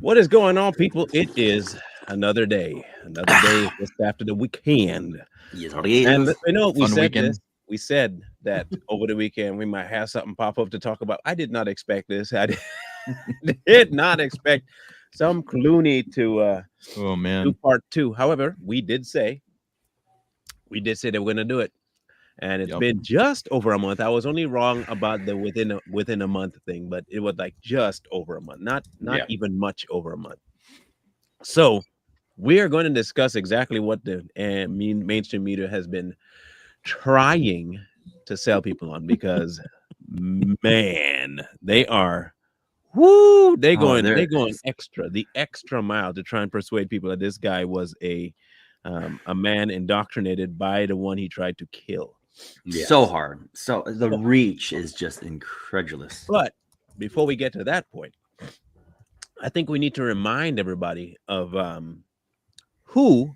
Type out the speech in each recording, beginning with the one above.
What is going on, people? It is another day just after the weekend. Yes, it is. And you know, we Fun said weekend. this. We said that over the weekend we might have something pop up to talk about. I did not expect this. Did not expect some Clooney to Oh do man. part two. However, we did say that we're gonna do it, and it's Yep. been just over a month. I was only wrong about the within a month thing, but it was like just over a month, not Yeah. even much over a month. So we are going to discuss exactly what the mainstream media has been trying to sell people on because man, they are they going they're- the extra mile to try and persuade people that this guy was a man indoctrinated by the one he tried to kill. so hard. So the reach is just incredulous. But before we get to that point, I think we need to remind everybody of who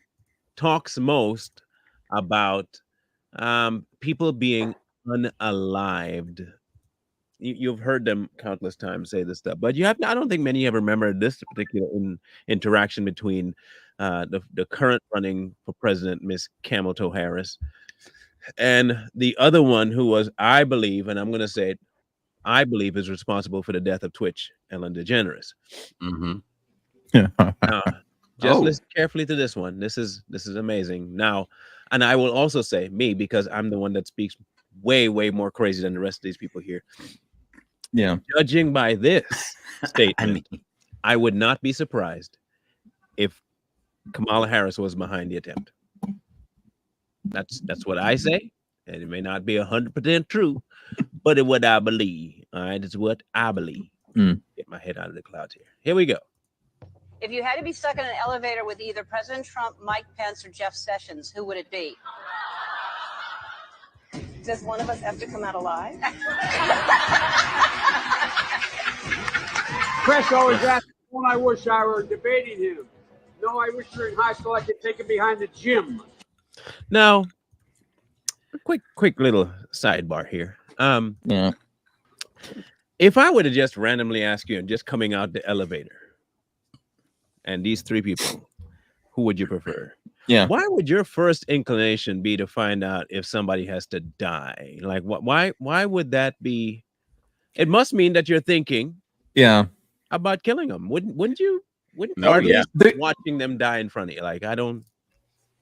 talks most about people being unalived. You've heard them countless times say this stuff, but I don't think many have remembered this particular interaction between the current running for president, Miss Camel Toe Harris, and the other one who was, I believe, and I'm going to say it, I believe is responsible for the death of Twitch, Ellen DeGeneres. Mm-hmm. Just listen carefully to this one. This is amazing. Now, and I will also say me, because I'm the one that speaks way more crazy than the rest of these people here. Yeah. Judging by this statement, mean- I would not be surprised if Kamala Harris was behind the attempt. That's what I say, and it may not be 100% true, but it's what I believe. All right, it's what I believe. Get my head out of the clouds here. Here we go. If you had to be stuck in an elevator with either President Trump, Mike Pence, or Jeff Sessions, who would it be? Does one of us have to come out alive? Chris always asks, "Well, I wish I were debating him." No, I wish you were in high school. I could take him behind the gym. Now, a quick little sidebar here. Yeah. If I were to just randomly ask you and just coming out the elevator, and these three people, who would you prefer? Yeah. Why would your first inclination be to find out if somebody has to die? Like, why would that be? It must mean that you're thinking Yeah. about killing them. Wouldn't you? No, or at yeah. least watching them die in front of you. Like, I don't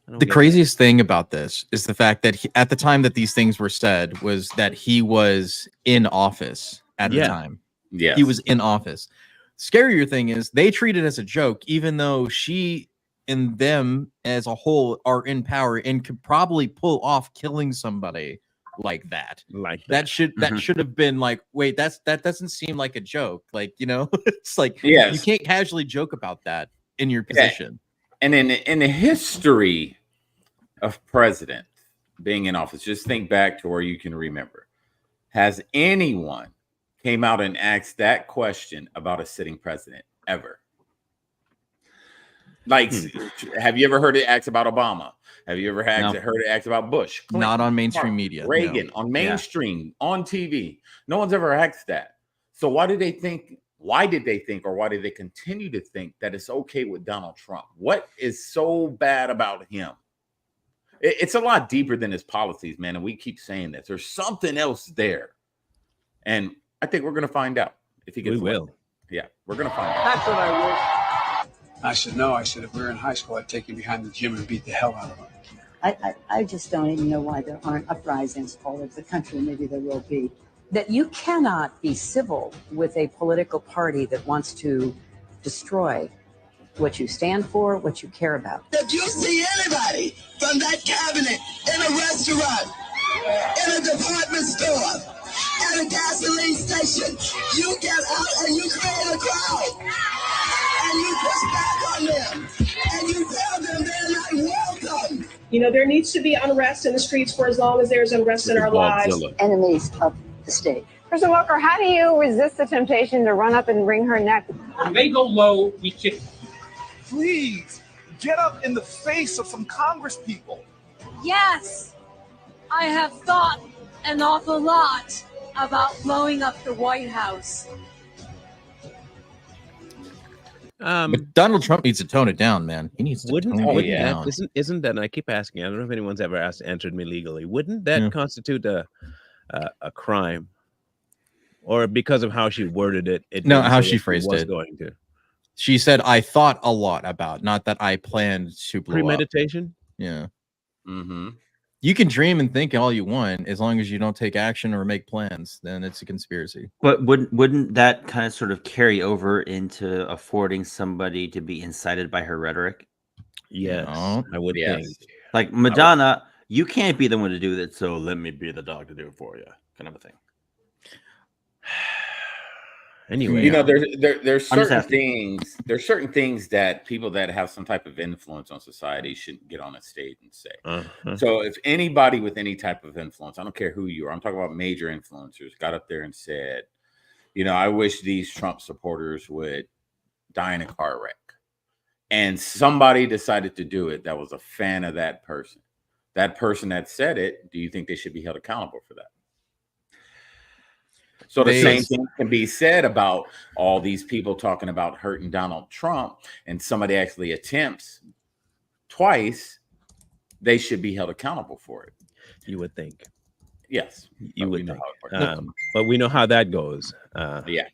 The get craziest thing about this is the fact that at the time that these things were said was that he was in office at the Yeah. time. Yeah. He was in office. Scarier thing is they treat it as a joke, even though she and them as a whole are in power and could probably pull off killing somebody like that. like That should Mhm. should have been like, wait, that doesn't seem like a joke. Like, it's like Yes. you can't casually joke about that in your Yeah. position. And in the history of president being in office, just think back to where you can remember. Has anyone came out and asked that question about a sitting president ever? Like, have you ever heard it asked about Obama? Have you ever heard it asked about Bush? Clinton, Not on mainstream Carter, media. no. Reagan, on mainstream, on TV. No one's ever asked that. So why did they think, or why did they continue to think that it's okay with Donald Trump? What is so bad about him? It's a lot deeper than his policies, man. And we keep saying this. There's something else there. And I think we're going to find out if he gets We will. elected. Yeah, we're going to find out. That's what I wish. I said, no. I said, if we were in high school, I'd take him behind the gym and beat the hell out of him. I just don't even know why there aren't uprisings all over the country. Maybe there will be. That you cannot be civil with a political party that wants to destroy what you stand for, what you care about. If you see anybody from that cabinet in a restaurant, in a department store, at a gasoline station, you get out and you create a crowd. And you push back on them. And you tell them they're not welcome. You know, there needs to be unrest in the streets for as long as there's unrest in our lives. Enemies of the state. President Walker, how do you resist the temptation to run up and wring her neck? When they go low, we kick. Please get up in the face of some Congress people. Yes, I have thought an awful lot about blowing up the White House. But Donald Trump needs to tone it down, man. He needs to Wouldn't tone wouldn't it that down. isn't that? And I keep asking. I don't know if anyone's ever answered me legally. Wouldn't that constitute a crime? Or because of how she worded it, it No, didn't how say she that phrased was it. going to She said, "I thought a lot about," not that I planned to blow up. premeditation. Yeah. Mm-hmm. You can dream and think all you want, as long as you don't take action or make plans. Then it's a conspiracy. But wouldn't that kind of sort of carry over into affording somebody to be incited by her rhetoric? Yes, No. I would think. Like Madonna, you can't be the one to do that, so let me be the dog to do it for you, kind of a thing. Anyway, You know, there's I'm just certain asking. things. There's certain things that people that have some type of influence on society shouldn't get on a stage and say. uh-huh. So if anybody with any type of influence, I don't care who you are, I'm talking about major influencers, got up there and said, you know, I wish these Trump supporters would die in a car wreck. And somebody decided to do it that was a fan of that person. That person that said it, do you think they should be held accountable for that? So the same thing can be said about all these people talking about hurting Donald Trump, and somebody actually attempts twice, they should be held accountable for it. You would think. Yes. You would think. But we know how that goes. Yeah.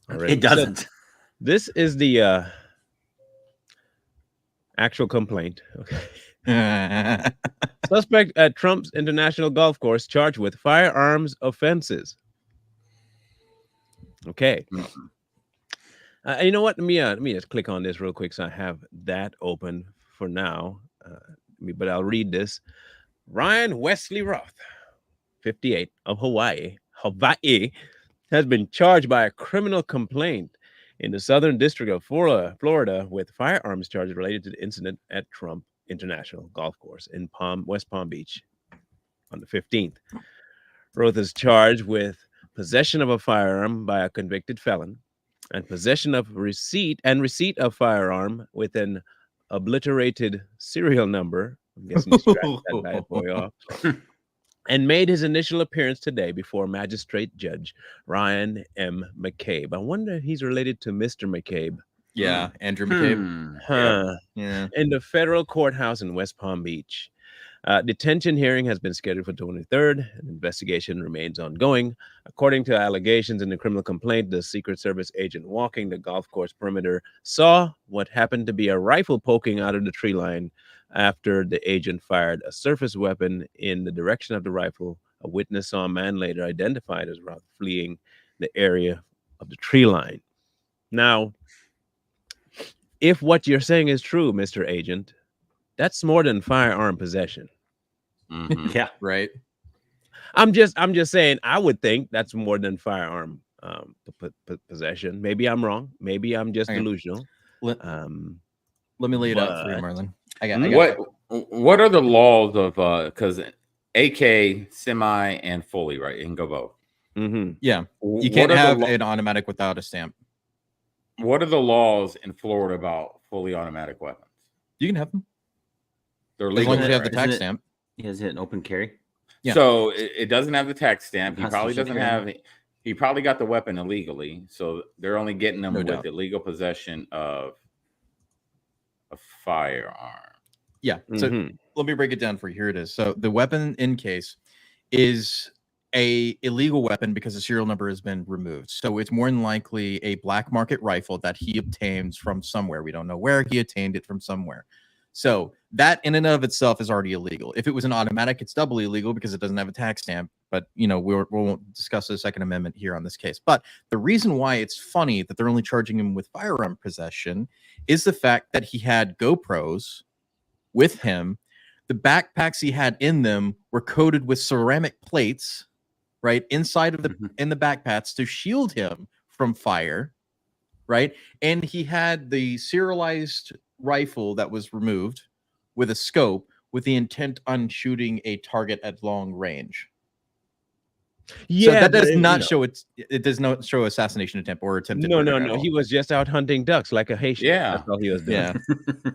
It doesn't. So this is the actual complaint. Okay. Suspect at Trump's international golf course charged with firearms offenses. Okay. You know what? Let me just click on this real quick, so I have that open for now. But I'll read this. Ryan Wesley Roth, 58, of Hawaii, has been charged by a criminal complaint in the Southern District of Florida with firearms charges related to the incident at Trump International Golf Course in West Palm Beach on the 15th. Roth is charged with possession of a firearm by a convicted felon and possession of receipt of firearm with an obliterated serial number. I'm guessing he scratched that bad boy off. And made his initial appearance today before Magistrate Judge Ryan M. McCabe. I wonder if he's related to Mr. McCabe. Yeah, Andrew McCabe. Yeah. In the federal courthouse in West Palm Beach. Detention hearing has been scheduled for 23rd. An investigation remains ongoing. According to allegations in the criminal complaint, the Secret Service agent walking the golf course perimeter saw what happened to be a rifle poking out of the tree line after the agent fired a surface weapon in the direction of the rifle. A witness saw a man later identified as Roth fleeing the area of the tree line. Now, if what you're saying is true, Mr. Agent, that's more than firearm possession. Mm-hmm. Yeah, right. I'm just saying. I would think that's more than firearm possession. Maybe I'm wrong. Maybe I'm just delusional. Let me lay it out for you, Marlon. I got what are the laws of because AK, semi, and fully, right? It can go both. Mm-hmm. Yeah, you can't have an automatic without a stamp. What are the laws in Florida about fully automatic weapons? You can have them. They're as legal. long as you have the tax stamp. Is it an open carry? Yeah. So it doesn't have the tax stamp. He probably doesn't have. He probably got the weapon illegally. So they're only getting them with illegal possession of a firearm. Yeah. So let me break it down for you. Here it is. So the weapon in case is a illegal weapon because the serial number has been removed. So it's more than likely a black market rifle that he obtains from somewhere. We don't know where he obtained it from somewhere. So that in and of itself is already illegal. If it was an automatic, it's doubly illegal because it doesn't have a tax stamp. But, you know, we won't discuss the Second Amendment here on this case. But the reason why it's funny that they're only charging him with firearm possession is the fact that he had GoPros with him. The backpacks he had in them were coated with ceramic plates, right, inside of in the backpacks to shield him from fire, right? And he had the serialized rifle that was removed with a scope with the intent on shooting a target at long range. Yeah, so that does not show it does not show assassination attempt or attempted murder. No. He was just out hunting ducks like a Haitian. Yeah, that's all he was doing. Yeah,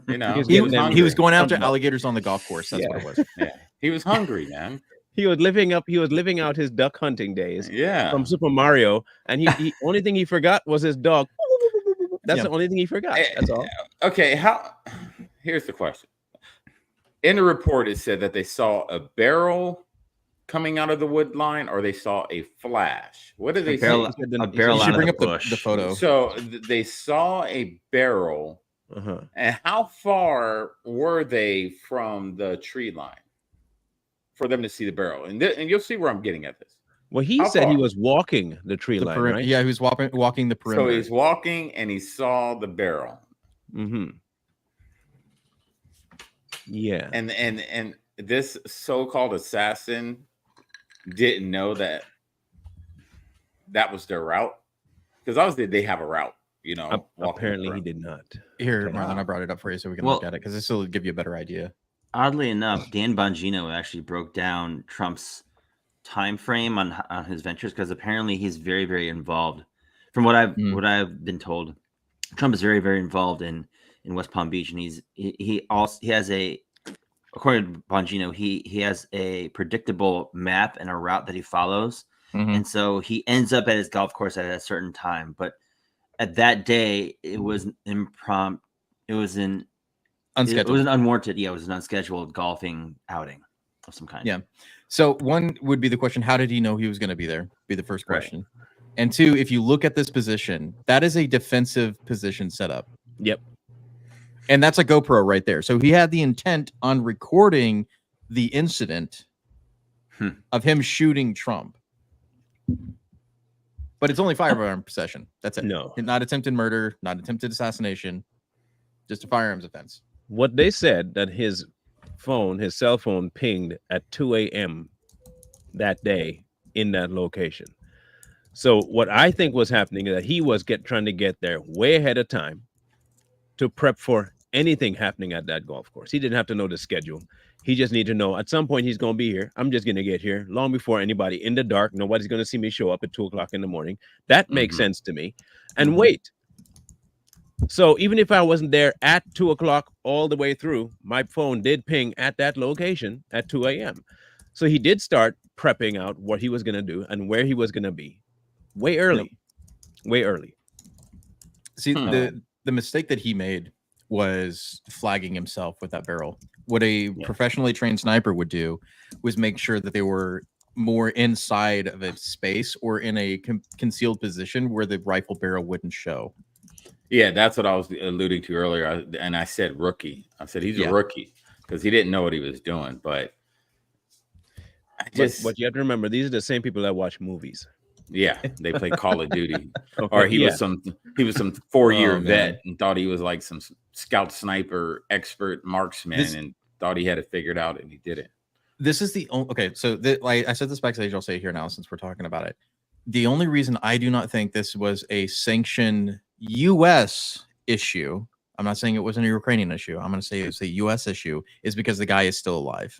you know, he was going after alligators on the golf course. That's what it was. Yeah, he was hungry, man. He was living out his duck hunting days. Yeah, from Super Mario, and he only thing he forgot was his dog. That's the only thing he forgot. That's all. Okay, here's the question. In the report, it said that they saw a barrel coming out of the wood line, or they saw a flash. What did they say? A barrel You out should of bring the up bush. the photo. So they saw a barrel. And how far were they from the tree line for them to see the barrel? And you'll see where I'm getting at this. Well, he How said he far? was walking the tree line, right? Yeah, he was walking the perimeter. So he's walking and he saw the barrel. Mm-hmm. Yeah. And this so-called assassin didn't know that was their route, because obviously they have a route, you know. Apparently he did not. Here, Marlon, I brought it up for you so we can look at it, because this will give you a better idea. Oddly enough, Dan Bongino actually broke down Trump's time frame on his ventures, because apparently he's very, very involved. From what I've been told, Trump is very, very involved in West Palm Beach, and he has a, according to Bongino, he has a predictable map and a route that he follows, and so he ends up at his golf course at a certain time. But at that day, it was impromptu. It was an unwarranted. Yeah, it was an unscheduled golfing outing of some kind. Yeah. So one would be the question: how did he know he was going to be there? Be the first question. Right. And two, if you look at this position, that is a defensive position setup. Yep. And that's a GoPro right there. So he had the intent on recording the incident of him shooting Trump. But it's only firearm possession. That's it. No. Not attempted murder, not attempted assassination, just a firearms offense. What they said, that his cell phone pinged at 2 a.m. that day in that location. So what I think was happening is that he was trying to get there way ahead of time to prep for anything happening at that golf course. He didn't have to know the schedule. He just needed to know at some point he's going to be here. I'm just going to get here long before anybody, in the dark. Nobody's going to see me show up at 2 o'clock in the morning. That makes sense to me. And wait. So even if I wasn't there at 2 o'clock all the way through, my phone did ping at that location at 2 a.m. So he did start prepping out what he was going to do and where he was going to be way early. Way early. See, the mistake that he made was flagging himself with that barrel. What a professionally trained sniper would do was make sure that they were more inside of a space or in a concealed position where the rifle barrel wouldn't show. Yeah, that's what I was alluding to earlier. And I said rookie. I said he's a rookie because he didn't know what he was doing. But what you have to remember, these are the same people that watch movies. Yeah, they play Call of Duty, or he was some 4-year vet and thought he was like some scout sniper expert marksman and thought he had it figured out, and he didn't. This is the only So I said this backstage. I'll say it here now since we're talking about it. The only reason I do not think this was a sanctioned U.S. issue, I'm not saying it wasn't a Ukrainian issue. I'm going to say it's a U.S. issue, is because the guy is still alive.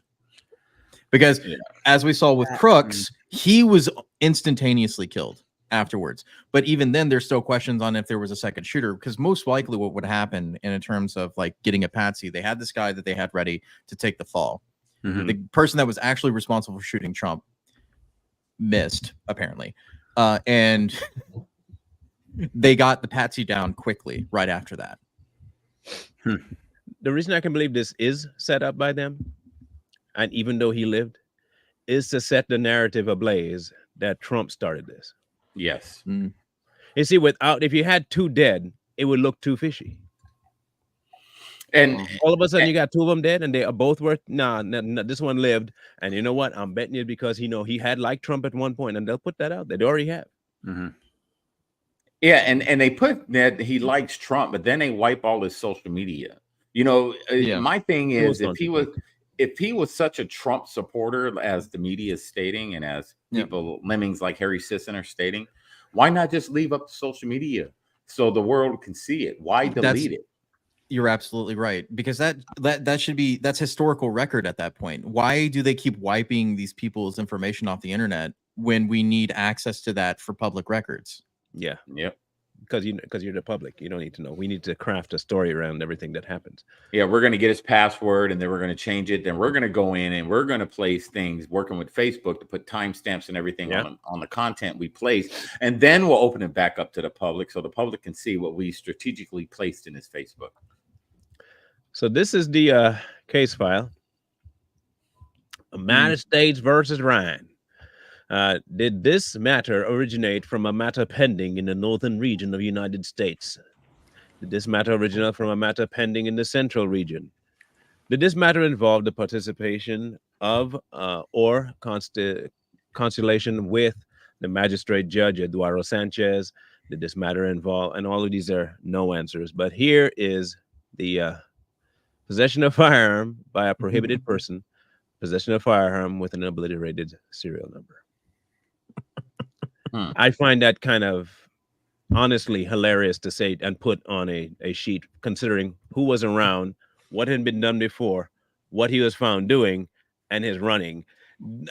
Because as we saw with Crooks, he was instantaneously killed afterwards. But even then, there's still questions on if there was a second shooter, because most likely what would happen in terms of like getting a patsy, they had this guy that they had ready to take the fall. The person that was actually responsible for shooting Trump missed, apparently. And they got the patsy down quickly right after that. The reason I can believe this is set up by them, and even though he lived, is to set the narrative ablaze that Trump started this. Yes. You see, if you had 2 dead, it would look too fishy. And all of a sudden you got 2 of them dead and they are both worth, nah, this one lived. And you know what? I'm betting you because he had liked Trump at one point, and they'll put that out there. They already have. Yeah, and they put that he likes Trump, but then they wipe all his social media. You know, my thing is if he was such a Trump supporter as the media is stating, and as people lemmings like Harry Sisson are stating, why not just leave up the social media so the world can see it? Why delete it? You're absolutely right, because that should be, that's historical record at that point. Why do they keep wiping these people's information off the internet when we need access to that for public records? Yeah. Yep. because you're the public. You don't need to know. We need to craft a story around everything that happens. Yeah, we're going to get his password, and then we're going to change it. Then we're going to go in and we're going to place things, working with Facebook to put timestamps and everything on the content we place, and then we'll open it back up to the public so the public can see what we strategically placed in his Facebook. So this is the case file. United States versus Ryan. Did this matter originate from a matter pending in the northern region of the United States? Did this matter originate from a matter pending in the central region? Did this matter involve the participation of or consultation with the magistrate judge Eduardo Sanchez? Did this matter involve? And all of these are no answers. But here is the possession of firearm by a prohibited person, possession of firearm with an obliterated serial number. I find that kind of honestly hilarious to say and put on a sheet, considering who was around, what had been done before, what he was found doing, and his running.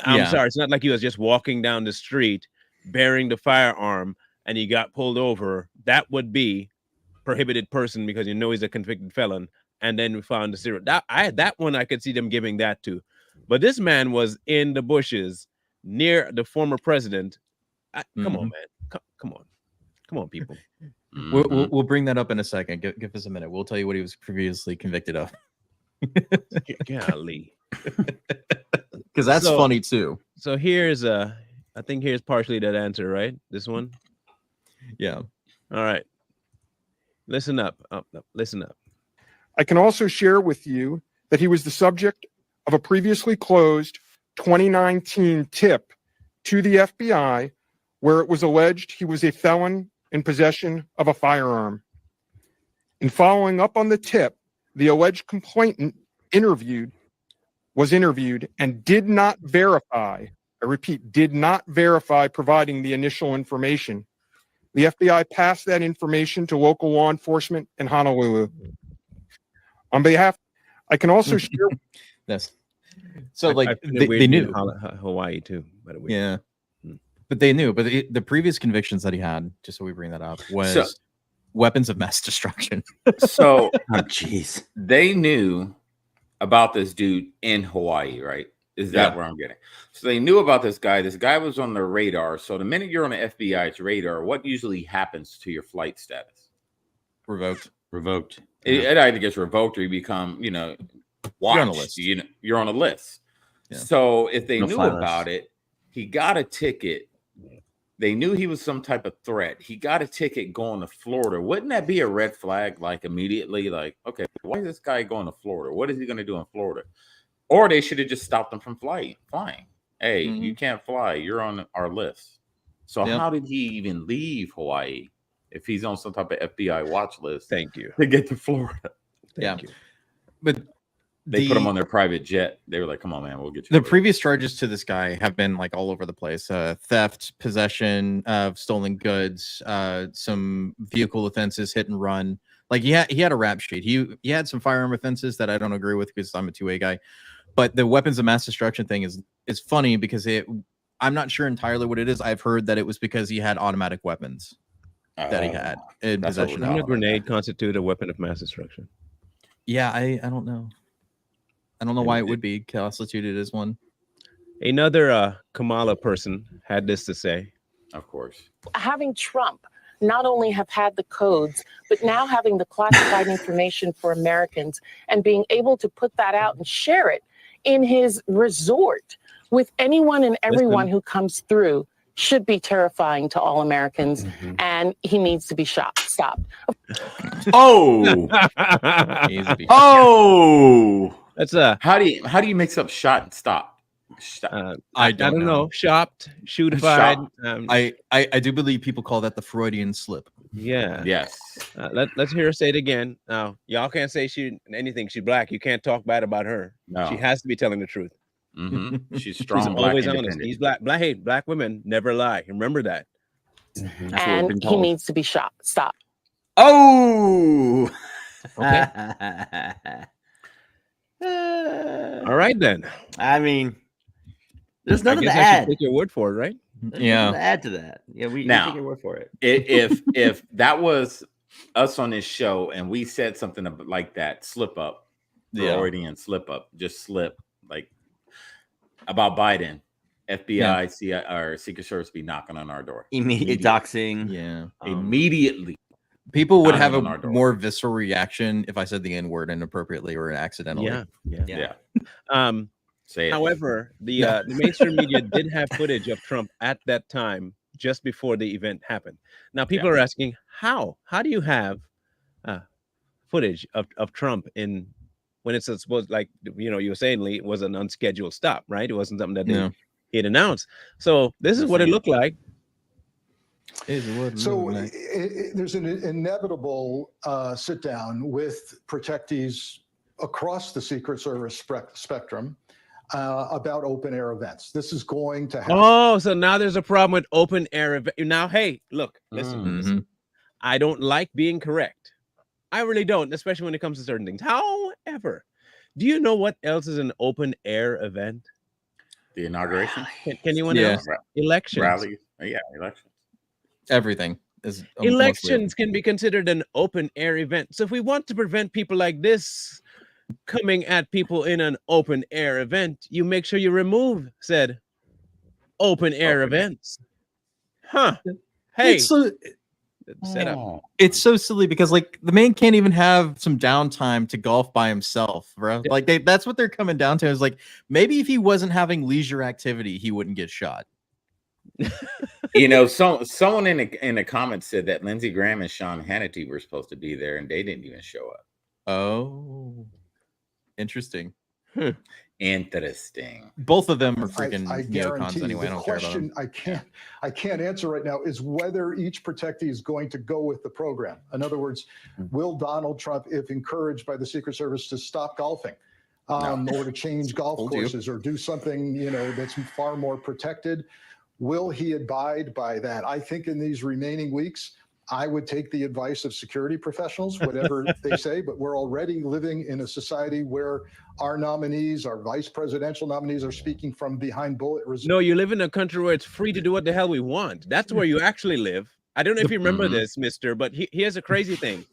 I'm sorry, it's not like he was just walking down the street bearing the firearm and he got pulled over. That would be prohibited person because you know he's a convicted felon. And then we found the serial. That one I could see them giving that to. But this man was in the bushes near the former president. Come on, man. Come on, people. We'll bring that up in a second. Give us a minute. We'll tell you what he was previously convicted of. Golly. Because that's funny too. So here's I think here's partially that answer, right? This one? Yeah. All right. Listen up. Listen up. I can also share with you that he was the subject of a previously closed 2019 tip to the FBI where it was alleged he was a felon in possession of a firearm. In following up on the tip, the alleged complainant was interviewed and did not verify, I repeat, did not verify providing the initial information. The FBI passed that information to local law enforcement in Honolulu. On behalf, I can also share. Yes. So like they knew Hawaii too, by the way. Yeah. But they knew. But the previous convictions that he had, just so we bring that up, was weapons of mass destruction. So, jeez, they knew about this dude in Hawaii, right? Is that where I'm getting? So they knew about this guy. This guy was on their radar. So the minute you're on the FBI's radar, what usually happens to your flight status? Revoked. It either gets revoked or you become, watched. You're on a list. You're on a list. Yeah. So if they knew about it, he got a ticket. They knew he was some type of threat. He got a ticket going to Florida. Wouldn't that be a red flag? Like immediately, like, okay, why is this guy going to Florida? What is he going to do in Florida? Or they should have just stopped him from flying. Hey, you can't fly. You're on our list. So how did he even leave Hawaii if he's on some type of FBI watch list? Thank you. To get to Florida. Thank you. But they put him on their private jet. They were like, come on, man, we'll get you. The previous charges to this guy have been like all over the place. Theft, possession of stolen goods, some vehicle offenses, hit and run. Like he had a rap sheet. He had some firearm offenses that I don't agree with because I'm a 2A guy. But the weapons of mass destruction thing is funny because I'm not sure entirely what it is. I've heard that it was because he had automatic weapons that he had in possession. Doesn't a grenade constitute a weapon of mass destruction? Yeah, I don't know. I don't know why it would be constituted as one. Another Kamala person had this to say. Of course. Having Trump not only have had the codes, but now having the classified information for Americans and being able to put that out and share it in his resort with anyone and everyone who comes through should be terrifying to all Americans. And he needs to be stopped. Oh. That's how do you mix up shot and stop? I don't know. Shopped, shootified. I do believe people call that the Freudian slip. Yeah. Yes. Let's hear her say it again. Now, y'all can't say anything. She's black. You can't talk bad about her. No. She has to be telling the truth. She's strong. She's always honest. He's black. Hey, black women never lie. Remember that. And he needs to be stopped. Oh. Okay. All right then. I mean, there's nothing to I add. should take your word for it, right? There's Yeah. nothing to add to that. Yeah, we Now, take your word for it. if that was us on this show and we said something like that, slip up, Freudian slip up, just slip like about Biden, FBI, CIA, or Secret Service be knocking on our door. Immediate doxing. Yeah. Immediately. People would knocking have on a our door. more visceral reaction if I said the N-word inappropriately or accidentally. Yeah. Say it. However, the mainstream media did have footage of Trump at that time, just before the event happened. Now, people are asking, how? How do you have footage of Trump in when it's supposed, like, you know, you were saying, Lee, it was an unscheduled stop, right? It wasn't something that he'd announced. So this is what it looked like. So there's an inevitable sit down with protectees across the Secret Service spectrum about open air events. This is going to happen. Oh, so now there's a problem with open air event. Now, hey, look, listen. I don't like being correct. I really don't, especially when it comes to certain things. However, do you know what else is an open air event? The inauguration. Can anyone else? Elections. Rallies. Yeah, elections. Everything is elections can be considered an open air event. So if we want to prevent people like this coming at people in an open air event, you make sure you remove said open air events. Huh. Hey. Set up. It's so silly because like the man can't even have some downtime to golf by himself, bro. Like that's what they're coming down to. Is like maybe if he wasn't having leisure activity, he wouldn't get shot. You know, someone in the comments said that Lindsey Graham and Sean Hannity were supposed to be there, and they didn't even show up. Oh, interesting. Interesting. Both of them are freaking I neocons anyway. I the don't care about them. question I can't answer right now is whether each protectee is going to go with the program. In other words, will Donald Trump, if encouraged by the Secret Service, to stop golfing, or to change golf courses, or do something that's far more protected? Will he abide by that? I think in these remaining weeks, I would take the advice of security professionals, whatever they say, but we're already living in a society where our nominees, our vice presidential nominees, are speaking from behind bullet reserve. No, you live in a country where it's free to do what the hell we want. That's where you actually live. I don't know if you remember this, mister, but here's a crazy thing.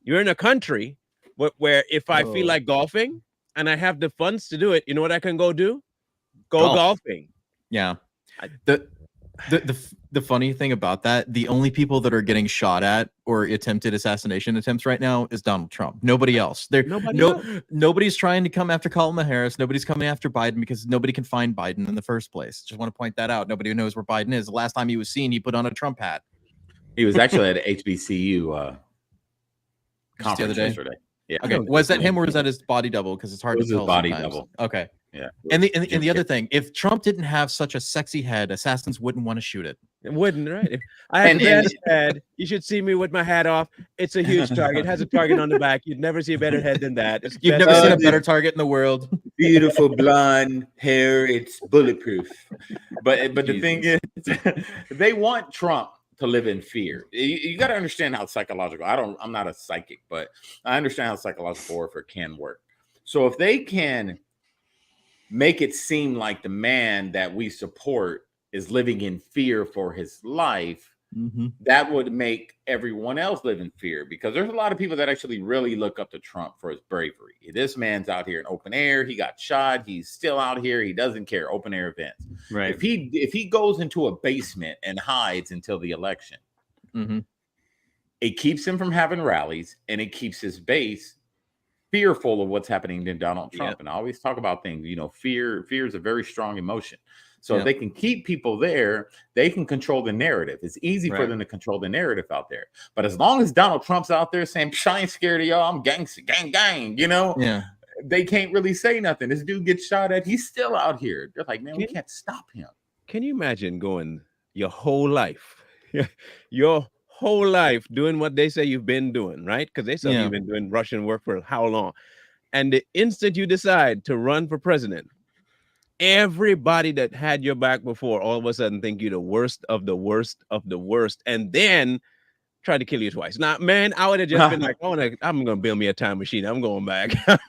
You're in a country where if I feel like golfing and I have the funds to do it, you know what I can go do? Go golfing. Yeah. The funny thing about that, the only people that are getting shot at or attempted assassination attempts right now is Donald Trump. Nobody else. Nobody's trying to come after Kamala Harris. Nobody's coming after Biden because nobody can find Biden in the first place. Just want to point that out. Nobody knows where Biden is. The last time he was seen, he put on a Trump hat. He was actually at an HBCU conference the other day. yesterday. Yeah. Okay. Was that him or was that his body double? Because it's hard to tell. His body sometimes. double. Okay. Yeah. And the other thing, if Trump didn't have such a sexy head, assassins wouldn't want to shoot it. It wouldn't, right? If I had the best head, you should see me with my hat off. It's a huge target. It has a target on the back. You'd never see a better head than that. You've never seen a better target in the world. Beautiful blonde hair. It's bulletproof. But the thing is, they want Trump to live in fear. You got to understand how psychological. I'm not a psychic, but I understand how psychological warfare can work. So if they can make it seem like the man that we support is living in fear for his life, that would make everyone else live in fear, because there's a lot of people that actually really look up to Trump for his bravery. This man's out here in open air. He got shot. He's still out here. He doesn't care. Open air events. Right. If he goes into a basement and hides until the election, it keeps him from having rallies, and it keeps his base fearful of what's happening to Donald Trump. And I always talk about things, fear is a very strong emotion. So if they can keep people there, they can control the narrative. It's easy for them to control the narrative out there. But as long as Donald Trump's out there saying, I ain't scared of y'all, I'm gangster, gang, they can't really say nothing. This dude gets shot at. He's still out here. They're like, man, we can't stop him. Can you imagine going your whole life, doing what they say you've been doing, right? Because they say you've been doing Russian work for how long? And the instant you decide to run for president, everybody that had your back before all of a sudden think you're the worst of the worst of the worst. And then tried to kill you twice. Now, man, I would have just been like, I'm gonna build me a time machine. I'm going back. I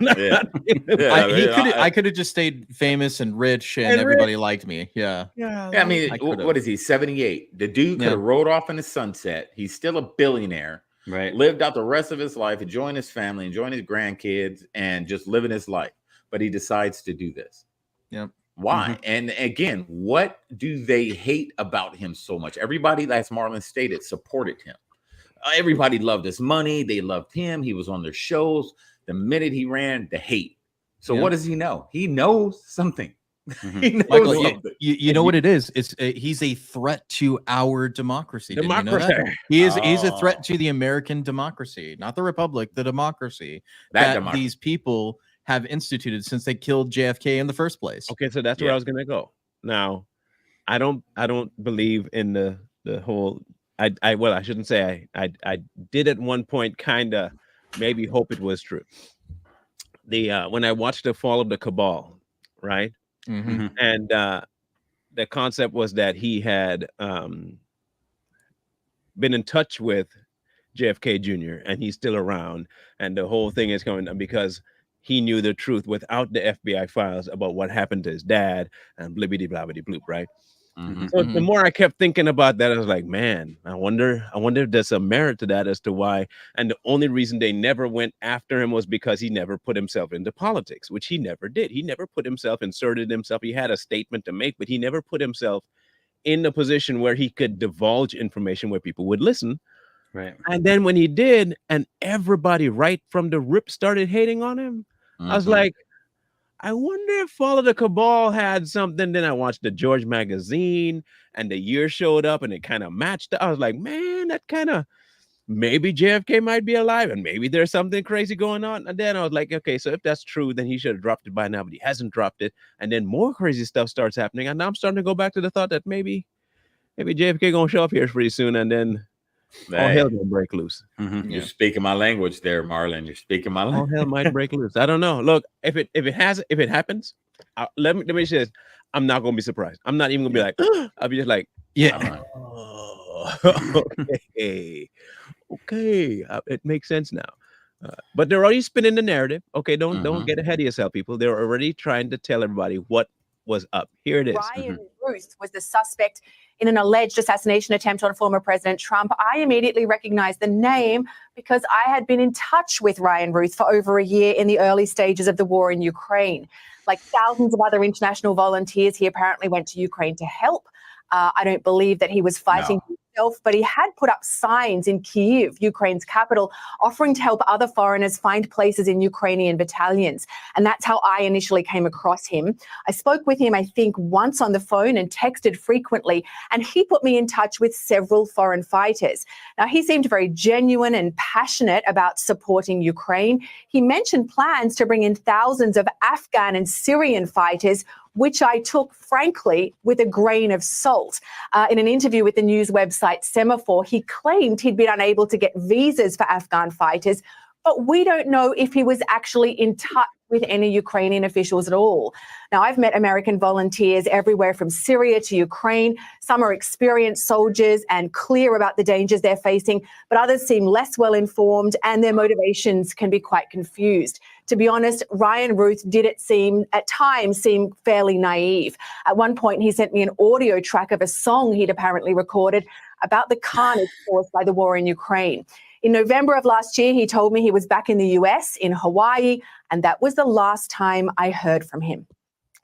could have just stayed famous and rich, and everybody liked me. Yeah. I mean, what is he? 78. The dude could have rode off in the sunset. He's still a billionaire. Right. Lived out the rest of his life, enjoying his family, enjoying his grandkids, and just living his life. But he decides to do this. Yep. Why? And again, what do they hate about him so much? Everybody, as Marlon stated, supported him. Everybody loved his money. They loved him. He was on their shows. The minute he ran, the hate. So what does he know? He knows something. He knows Michael, something. you know what it is? It's he's a threat to our democracy. Did you know that? He's a threat to the American democracy, not the republic, the democracy that these people have instituted since they killed JFK in the first place. Okay, so that's where I was gonna go. Now, I don't believe in the whole. I shouldn't say I did at one point kind of maybe hope it was true. When I watched The Fall of the Cabal, right? And the concept was that he had been in touch with JFK Jr. and he's still around, and the whole thing is going because he knew the truth without the FBI files about what happened to his dad and blibbity blabbity bloop, right? So the more I kept thinking about that, I was like, man, I wonder if there's some merit to that as to why. And the only reason they never went after him was because he never put himself into politics, which he never did. He never put himself, inserted himself. He had a statement to make, but he never put himself in a position where he could divulge information where people would listen. Right. And then when he did, and everybody right from the rip started hating on him, I was like, I wonder if Fall of the Cabal had something. Then I watched the George magazine and the year showed up and it kind of matched. I was like, man, that kind of maybe JFK might be alive and maybe there's something crazy going on. And then I was like, okay, so if that's true, then he should have dropped it by now, but he hasn't dropped it. And then more crazy stuff starts happening. And now I'm starting to go back to the thought that maybe JFK gonna show up here pretty soon and then all hell gonna break loose. You're speaking my language there, Marlon. You're speaking my language. All hell might break loose. I don't know. Look, if it happens, let me say this. I'm not gonna be surprised. I'm not even gonna be like, I'll be just like, okay, it makes sense now. But they're already spinning the narrative. Okay, don't get ahead of yourself, people. They're already trying to tell everybody what was up. Here it is. Ryan Ruth was the suspect in an alleged assassination attempt on former President Trump. I immediately recognized the name because I had been in touch with Ryan Ruth for over a year in the early stages of the war in Ukraine. Like thousands of other international volunteers, he apparently went to Ukraine to help. I don't believe that he was fighting himself, but he had put up signs in Kyiv, Ukraine's capital, offering to help other foreigners find places in Ukrainian battalions. And that's how I initially came across him. I spoke with him, I think, once on the phone and texted frequently, and he put me in touch with several foreign fighters. Now, he seemed very genuine and passionate about supporting Ukraine. He mentioned plans to bring in thousands of Afghan and Syrian fighters, which I took, frankly, with a grain of salt. In an interview with the news website Semaphore, he claimed he'd been unable to get visas for Afghan fighters, but we don't know if he was actually in touch with any Ukrainian officials at all. Now, I've met American volunteers everywhere from Syria to Ukraine. Some are experienced soldiers and clear about the dangers they're facing, but others seem less well informed and their motivations can be quite confused. To be honest, Ryan Ruth did at times seem fairly naive. At one point, he sent me an audio track of a song he'd apparently recorded about the carnage caused by the war in Ukraine. In November of last year, he told me he was back in the US, in Hawaii, and that was the last time I heard from him.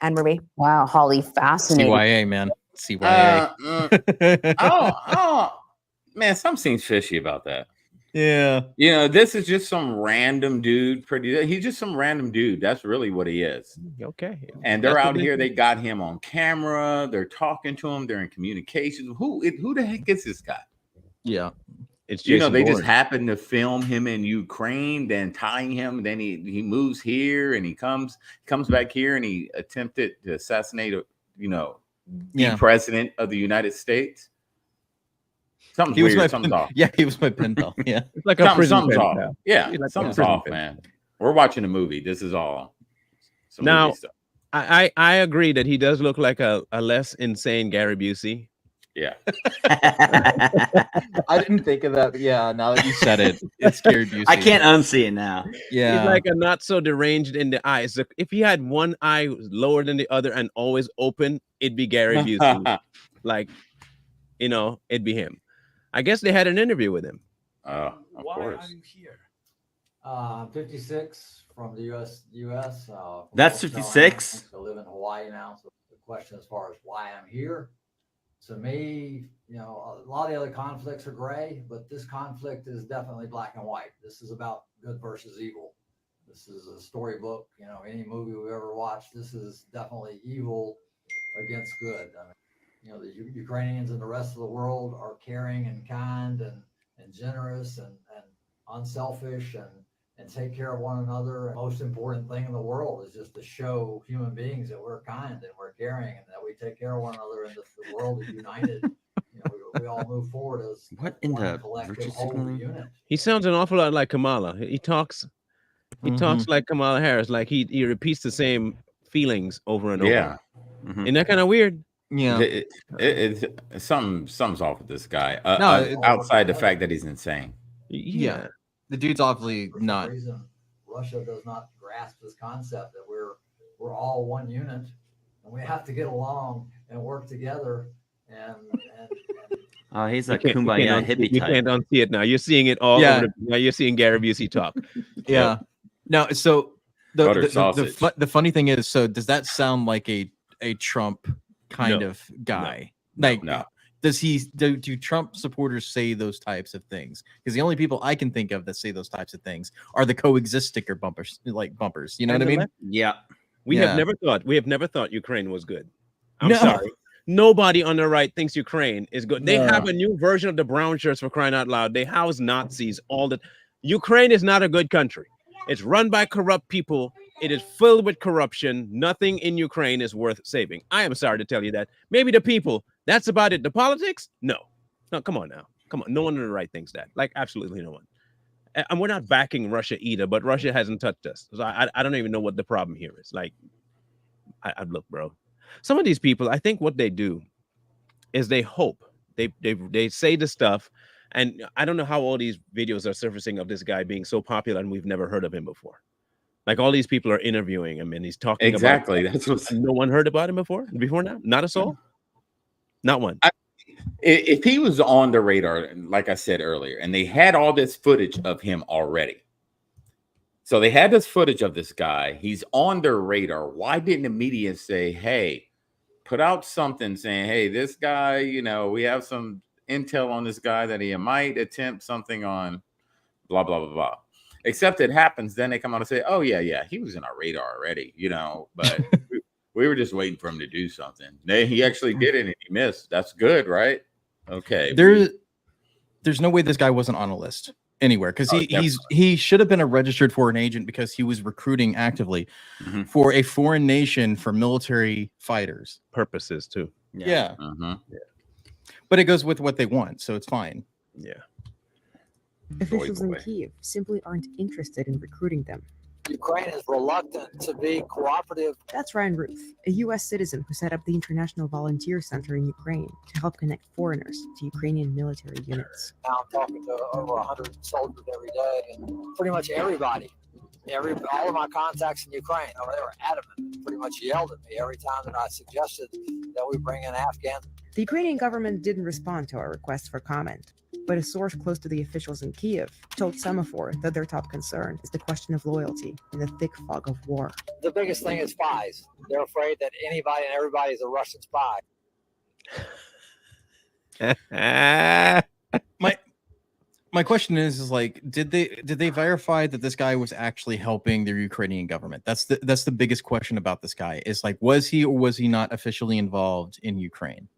Anne-Marie. Wow, Holly, fascinating. CYA, man. CYA. Man, something seems fishy about that. Yeah. You know, this is just some random dude. He's just some random dude. That's really what he is. Okay. And they're out here. They got him on camera. They're talking to him. They're in communication. Who the heck is this guy? Yeah. It's Jason they just happen to film him in Ukraine, then tying him. Then he moves here and he comes back here and he attempted to assassinate the president of the United States. Something's weird. Something's off. Yeah, he was my pen pal. Yeah, it's like a something's off. Yeah, something's off, man. We're watching a movie. This is all. Now, I agree that he does look like a less insane Gary Busey. Yeah. I didn't think of that, but yeah, now that you said it, it scared you. I can't unsee it now. Yeah. He's like a not so deranged in the eyes. So if he had one eye lower than the other and always open, it'd be Gary Busey. Like, you know, it'd be him. I guess they had an interview with him. Of Why course. are you here? 56 from the U.S. That's from North 56? Carolina. I live in Hawaii now. So the question as far as why I'm here, to me, you know, a lot of the other conflicts are gray, but this conflict is definitely black and white. This is about good versus evil. This is a storybook. You know, any movie we've ever watched, this is definitely evil against good. I mean, you know, the Ukrainians and the rest of the world are caring and kind and generous and unselfish and take care of one another. And most important thing in the world is just to show human beings that we're kind and we're caring and that we take care of one another and that the world is united. You know, we all move forward as What in one the collective virtue whole signaling? unit. He sounds an awful lot like Kamala. He talks like Kamala Harris. Like he repeats the same feelings over and over. Yeah. Isn't that kind of weird? Yeah. It's something's off with this guy. No, outside the fact that he's insane. Yeah. The dude's awfully For some not. reason, Russia does not grasp this concept that we're all one unit and we have to get along and work together and Oh, he's a You can't kumbaya unsee- hippie you type. can't unsee it now. You're seeing it all Yeah. over. Now you're seeing Gary Busey talk. Yeah. No, so Butter the sausage. the funny thing is, so does that sound like a Trump kind No. of guy? No. Like, No. does he do Trump supporters say those types of things? Because the only people I can think of that say those types of things are the coexist sticker bumpers. You know And what I the mean? left- Yeah. We Yeah. have never thought Ukraine was good. I'm No. sorry. Nobody on the right thinks Ukraine is good. They No. have a new version of the brown shirts, for crying out loud. They house Nazis all the. Ukraine is not a good country. It's run by corrupt people. It is filled with corruption. Nothing in Ukraine is worth saving. I am sorry to tell you that. Maybe the people. That's about it. The politics? No. Come on now. Come on. No one on the right thinks that. Like, absolutely no one. And we're not backing Russia either, but Russia hasn't touched us. So I don't even know what the problem here is. Like, I look, bro. Some of these people, I think what they do is they hope. They say the stuff, and I don't know how all these videos are surfacing of this guy being so popular and we've never heard of him before. Like all these people are interviewing him and he's talking Exactly. about That's what's no one heard about him before now? Not a soul? Not one. if he was on the radar, like I said earlier, and they had all this footage of him already. So they had this footage of this guy. He's on their radar. Why didn't the media say, hey, put out something saying, hey, this guy, you know, we have some intel on this guy that he might attempt something on blah, blah, blah, blah. Except it happens. Then they come out and say, oh, yeah, he was in our radar already, you know, but we were just waiting for him to do something. He actually did it and he missed. That's good, right? Okay. There's no way this guy wasn't on a list anywhere because he should have been a registered foreign agent because he was recruiting actively for a foreign nation for military fighters purposes too. Yeah. But it goes with what they want, so it's fine. Yeah. Officials in Kyiv simply aren't interested in recruiting them. Ukraine is reluctant to be cooperative. That's Ryan Ruth, a U.S. citizen who set up the International Volunteer Center in Ukraine to help connect foreigners to Ukrainian military units. Now I'm talking to over 100 soldiers every day, and pretty much everybody, all of my contacts in Ukraine, they were adamant, pretty much yelled at me every time that I suggested that we bring in Afghans. The Ukrainian government didn't respond to our request for comment, but a source close to the officials in Kyiv told Semaphore that their top concern is the question of loyalty in the thick fog of war. The biggest thing is spies. They're afraid that anybody and everybody is a Russian spy. My question is like, did they verify that this guy was actually helping the Ukrainian government? That's the biggest question about this guy. Is like, was he or was he not officially involved in Ukraine,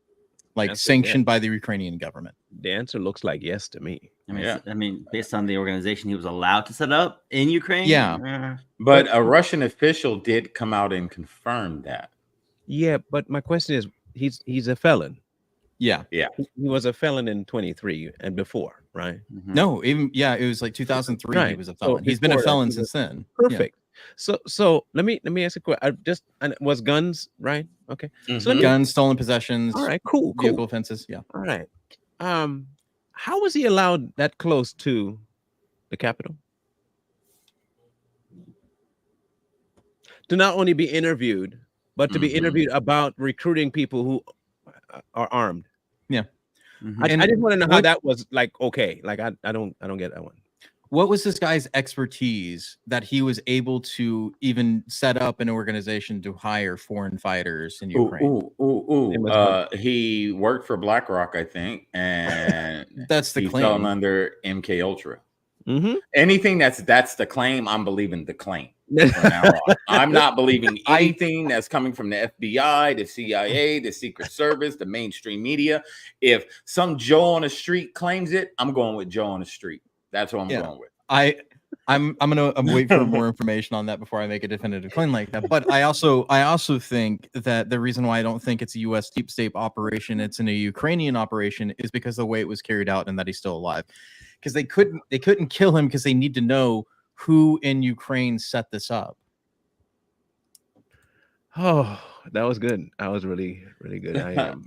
like sanctioned by the Ukrainian government? The answer looks like yes to me. I mean, based on the organization he was allowed to set up in Ukraine. Yeah, but a Russian official did come out and confirm that. Yeah, but my question is, he's a felon. Yeah. Yeah. He was a felon in 23 and before, right? No, even it was like 2003. Right. He was a felon. So He's been a before that, felon he since was then. Perfect. So let me ask a question. And it was guns, right? Okay. So let me. Guns, stolen possessions. All right. Cool. Vehicle offenses. Yeah. All right. How was he allowed that close to the Capitol? To not only be interviewed, but to be interviewed about recruiting people who are armed. Yeah. I just want to know how that was like. Okay, like I don't get that one. What was this guy's expertise that he was able to even set up an organization to hire foreign fighters in Ukraine? He worked for BlackRock, I think, and that's the he claim. fell under MK Ultra. Anything that's the claim, I'm believing the claim. From now on. I'm not believing anything that's coming from the FBI, the CIA, the Secret Service, the mainstream media. If some Joe on the street claims it, I'm going with Joe on the street. That's what I'm going with. I'm gonna wait for more information on that before I make a definitive claim like that. But I also think that the reason why I don't think it's a U.S. deep state operation, it's in a Ukrainian operation, is because of the way it was carried out and that he's still alive. Because they couldn't kill him because they need to know who in Ukraine set this up. Oh, that was good. That was really, really good.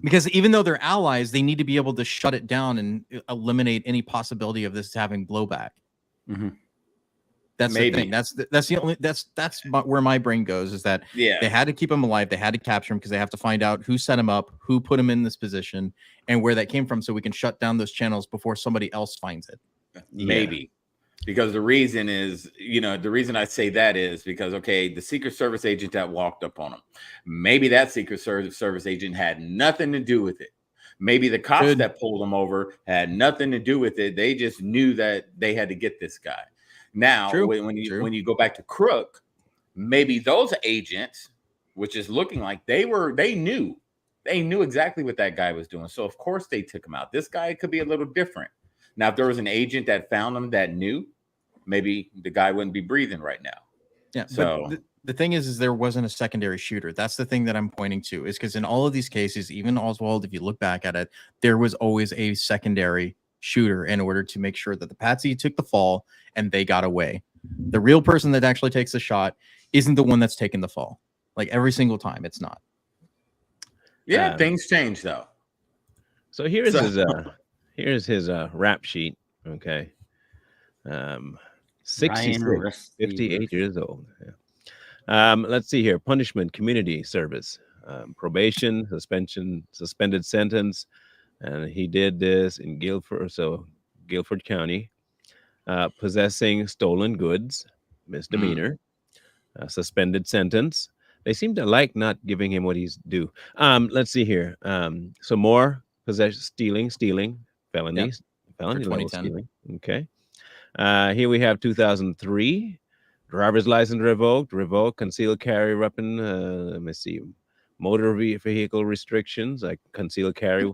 Because even though they're allies, they need to be able to shut it down and eliminate any possibility of this having blowback. That's the thing. That's the only where my brain goes, is that they had to keep him alive. They had to capture him because they have to find out who set him up, who put him in this position, and where that came from, so we can shut down those channels before somebody else finds it. Maybe. Because the reason is, the reason I say that is because, okay, the Secret Service agent that walked up on him, maybe that Secret Service agent had nothing to do with it. Maybe the cops that pulled him over had nothing to do with it. They just knew that they had to get this guy. Now, when you go back to Crook, maybe those agents, which is looking like they knew exactly what that guy was doing. So of course they took him out. This guy could be a little different. Now, if there was an agent that found him that knew, maybe the guy wouldn't be breathing right now. Yeah. So but the thing is there wasn't a secondary shooter. That's the thing that I'm pointing to, is because in all of these cases, even Oswald, if you look back at it, there was always a secondary shooter in order to make sure that the patsy took the fall and they got away. The real person that actually takes the shot isn't the one that's taking the fall. Like every single time, it's not. Yeah, things change though. So here's his rap sheet. Okay. 66, 58 years old. Yeah. Let's see here. Punishment, community service, probation, suspended sentence. And he did this in Guilford County. Possessing stolen goods, misdemeanor, suspended sentence. They seem to like not giving him what he's due. Let's see here. Some more stealing, felonies, felony level stealing. Okay. Here we have 2003, driver's license revoked, concealed carry weapon. Let me see, motor vehicle restrictions like concealed carry,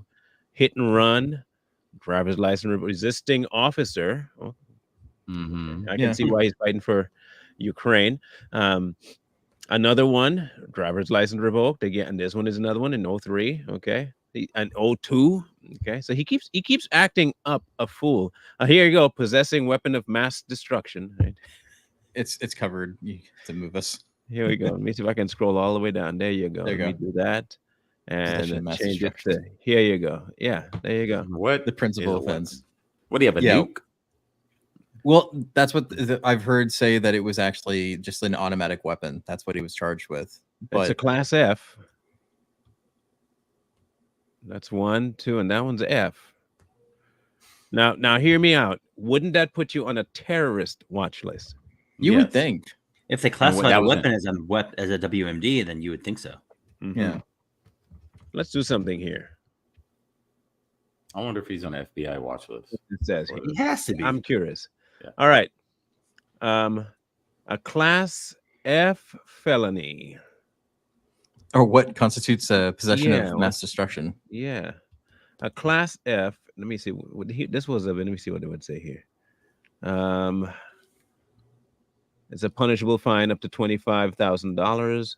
hit and run, driver's license resisting officer. Oh, I can see why he's fighting for Ukraine. Another one, driver's license revoked again. And this one is another one in 03. Okay. And 02. Okay. So he keeps acting up a fool. Here you go. Possessing weapon of mass destruction. Right. It's covered. You have to move us. Here we go. Let me see if I can scroll all the way down. There you go. There you Let me do that. And change it to, destruction. here you go. Yeah, there you go. What the principal offense? What do you have, a nuke? Well, that's what I've heard say, that it was actually just an automatic weapon. That's what he was charged with. But it's a class F. That's 1, 2, and that one's F. Now hear me out. Wouldn't that put you on a terrorist watch list? You would think. If they classify the weapon as a WMD, then you would think so. Yeah. Let's do something here. I wonder if he's on the FBI watch list. It says he has to be. I'm curious. Yeah. All right. A class F felony. Or what constitutes a possession of mass destruction? Yeah. A class F. Let me see. This was let me see what it would say here. It's a punishable fine up to $25,000,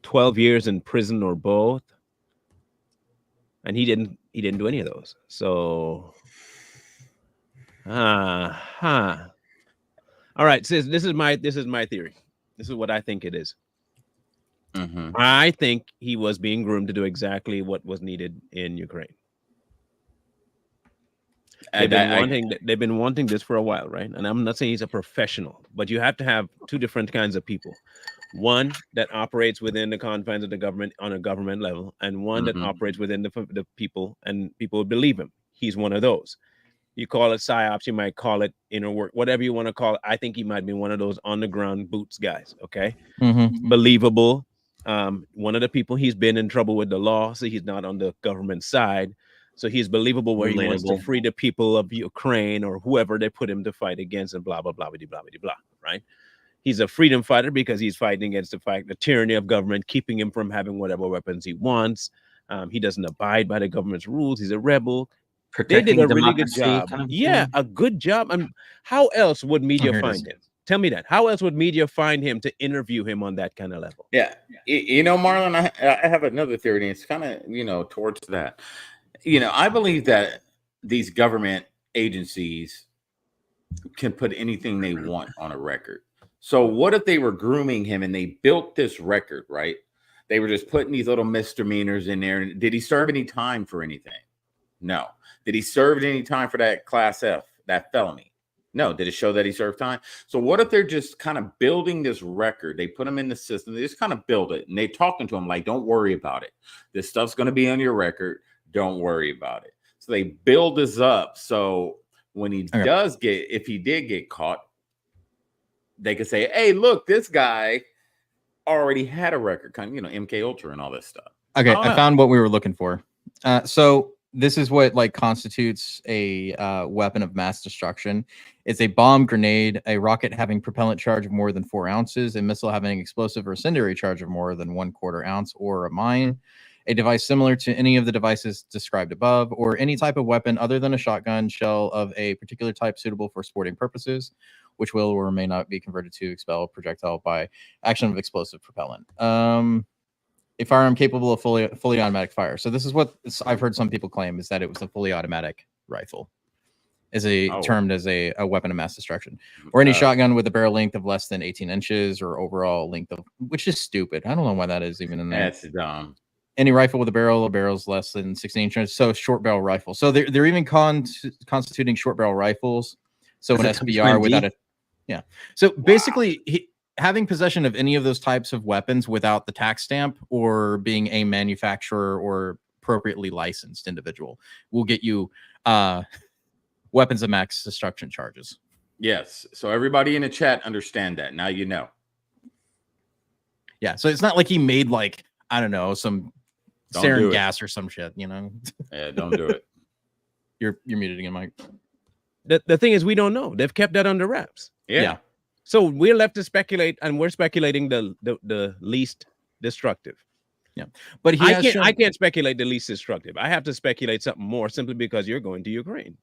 12 years in prison or both. And he didn't do any of those. So, all right. So this is my theory. This is what I think it is. Mm-hmm. I think he was being groomed to do exactly what was needed in Ukraine. They've been wanting this for a while, right? And I'm not saying he's a professional, but you have to have two different kinds of people. One that operates within the confines of the government on a government level, and one that operates within the people, and people believe him. He's one of those. You call it psyops, you might call it inner work, whatever you want to call it. I think he might be one of those on the ground boots guys. Okay, believable. One of the people, he's been in trouble with the law, so he's not on the government side. So he's believable where he wants to free the people of Ukraine or whoever they put him to fight against, and blah blah blah blah blah blah. Right? He's a freedom fighter because he's fighting against the tyranny of government, keeping him from having whatever weapons he wants. He doesn't abide by the government's rules. He's a rebel. They did a really good job. A good job. How else would media find him? Tell me that. How else would media find him to interview him on that kind of level? Yeah. You know, Marlon, I have another theory, and it's kind of, towards that. I believe that these government agencies can put anything they want on a record. So what if they were grooming him and they built this record, right? They were just putting these little misdemeanors in there. Did he serve any time for anything? No. Did he serve any time for that class F, that felony? No. Did it show that he served time? So what if they're just kind of building this record? They put him in the system. They just kind of build it. And they're talking to him like, don't worry about it. This stuff's going to be on your record. Don't worry about it. So they build this up. So when he if he did get caught, they could say, hey, look, this guy already had a record, kind of, MK Ultra and all this stuff. Okay, I found what we were looking for. So this is what constitutes a weapon of mass destruction. It's a bomb, grenade, a rocket having propellant charge of more than 4 ounces, a missile having explosive or incendiary charge of more than 1/4 ounce, or a mine, a device similar to any of the devices described above, or any type of weapon other than a shotgun shell of a particular type suitable for sporting purposes, which will or may not be converted to expel projectile by action of explosive propellant. A firearm capable of fully automatic fire. So this is what I've heard some people claim, is that it was a fully automatic rifle, termed as a weapon of mass destruction, or any shotgun with a barrel length of less than 18 inches or overall length of, which is stupid. I don't know why that is even in there. That's dumb. Any rifle with a barrel's less than 16 inches. So short barrel rifle. So they're even constituting short barrel rifles. So an SBR without a, So basically, having possession of any of those types of weapons without the tax stamp or being a manufacturer or appropriately licensed individual will get you weapons of mass destruction charges. Yes. So everybody in the chat understand that. Now you know. Yeah. So it's not like he made I don't know, some sarin gas or some shit, Yeah, don't do it. You're muted again, Mike. The thing is, we don't know. They've kept that under wraps. Yeah. So we're left to speculate, and we're speculating the least destructive. Yeah, but I can't speculate the least destructive. I have to speculate something more simply because you're going to Ukraine.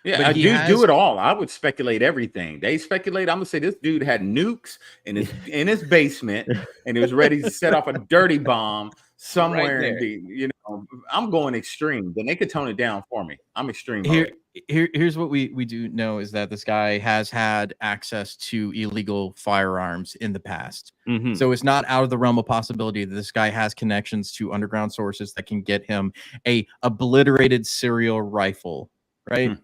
Yeah, I do it all. I would speculate everything. They speculate. I'm gonna say this dude had nukes in his basement, and he was ready to set off a dirty bomb somewhere. Right, I'm going extreme. Then they could tone it down for me. I'm extreme. Here's what we do know is that this guy has had access to illegal firearms in the past. So it's not out of the realm of possibility that this guy has connections to underground sources that can get him a obliterated serial rifle, right?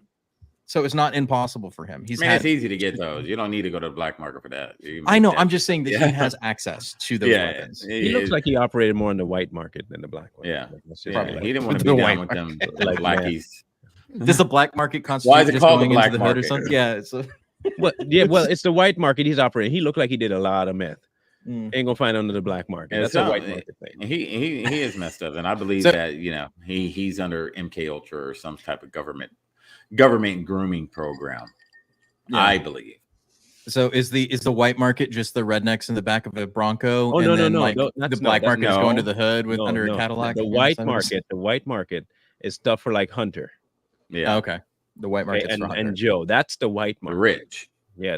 So it's not impossible for him. It's easy to get those. You don't need to go to the black market for that. I know. I'm just saying that he has access to those weapons. He looks like he operated more in the white market than the black one. Yeah. He didn't want to be down with them blackies. Does the black market constitute Why is it called the black the market? Or something? Yeah. It's well, it's the white market he's operating. He looked like he did a lot of meth. Ain't gonna find under the black market. That's a white market thing. He is messed up, and I believe that he's under MK Ultra or some type of government grooming program. I believe. So is the white market just the rednecks in the back of a Bronco? Oh, no. The black market is going to the hood under a Cadillac. The white market is stuff for like Hunter. Yeah. Okay. The white market and Joe. That's the white market. The rich. Yeah.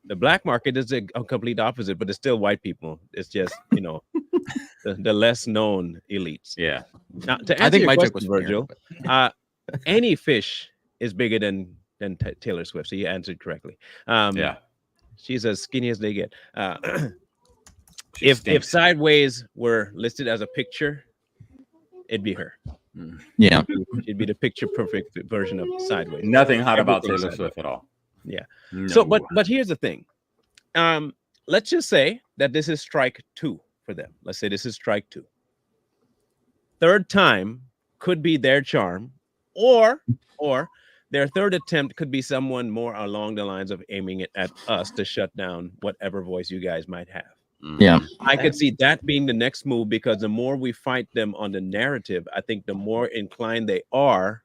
The black market is a complete opposite, but it's still white people. It's just the less known elites. Yeah. Now, to answer your question, Virgil, any fish is bigger than Taylor Swift. So you answered correctly. She's as skinny as they get. If stinks. Sideways were listed as a picture, it'd be her. Yeah. She'd be the picture perfect version of Sideways. Nothing hot about Everything Taylor Sideways. Swift at all. Yeah. No. So, but here's the thing. Let's just say that this is strike 2 for them. Let's say this is strike 2. Third time could be their charm, or their third attempt could be someone more along the lines of aiming it at us to shut down whatever voice you guys might have. Yeah. I could see that being the next move, because the more we fight them on the narrative, I think the more inclined they are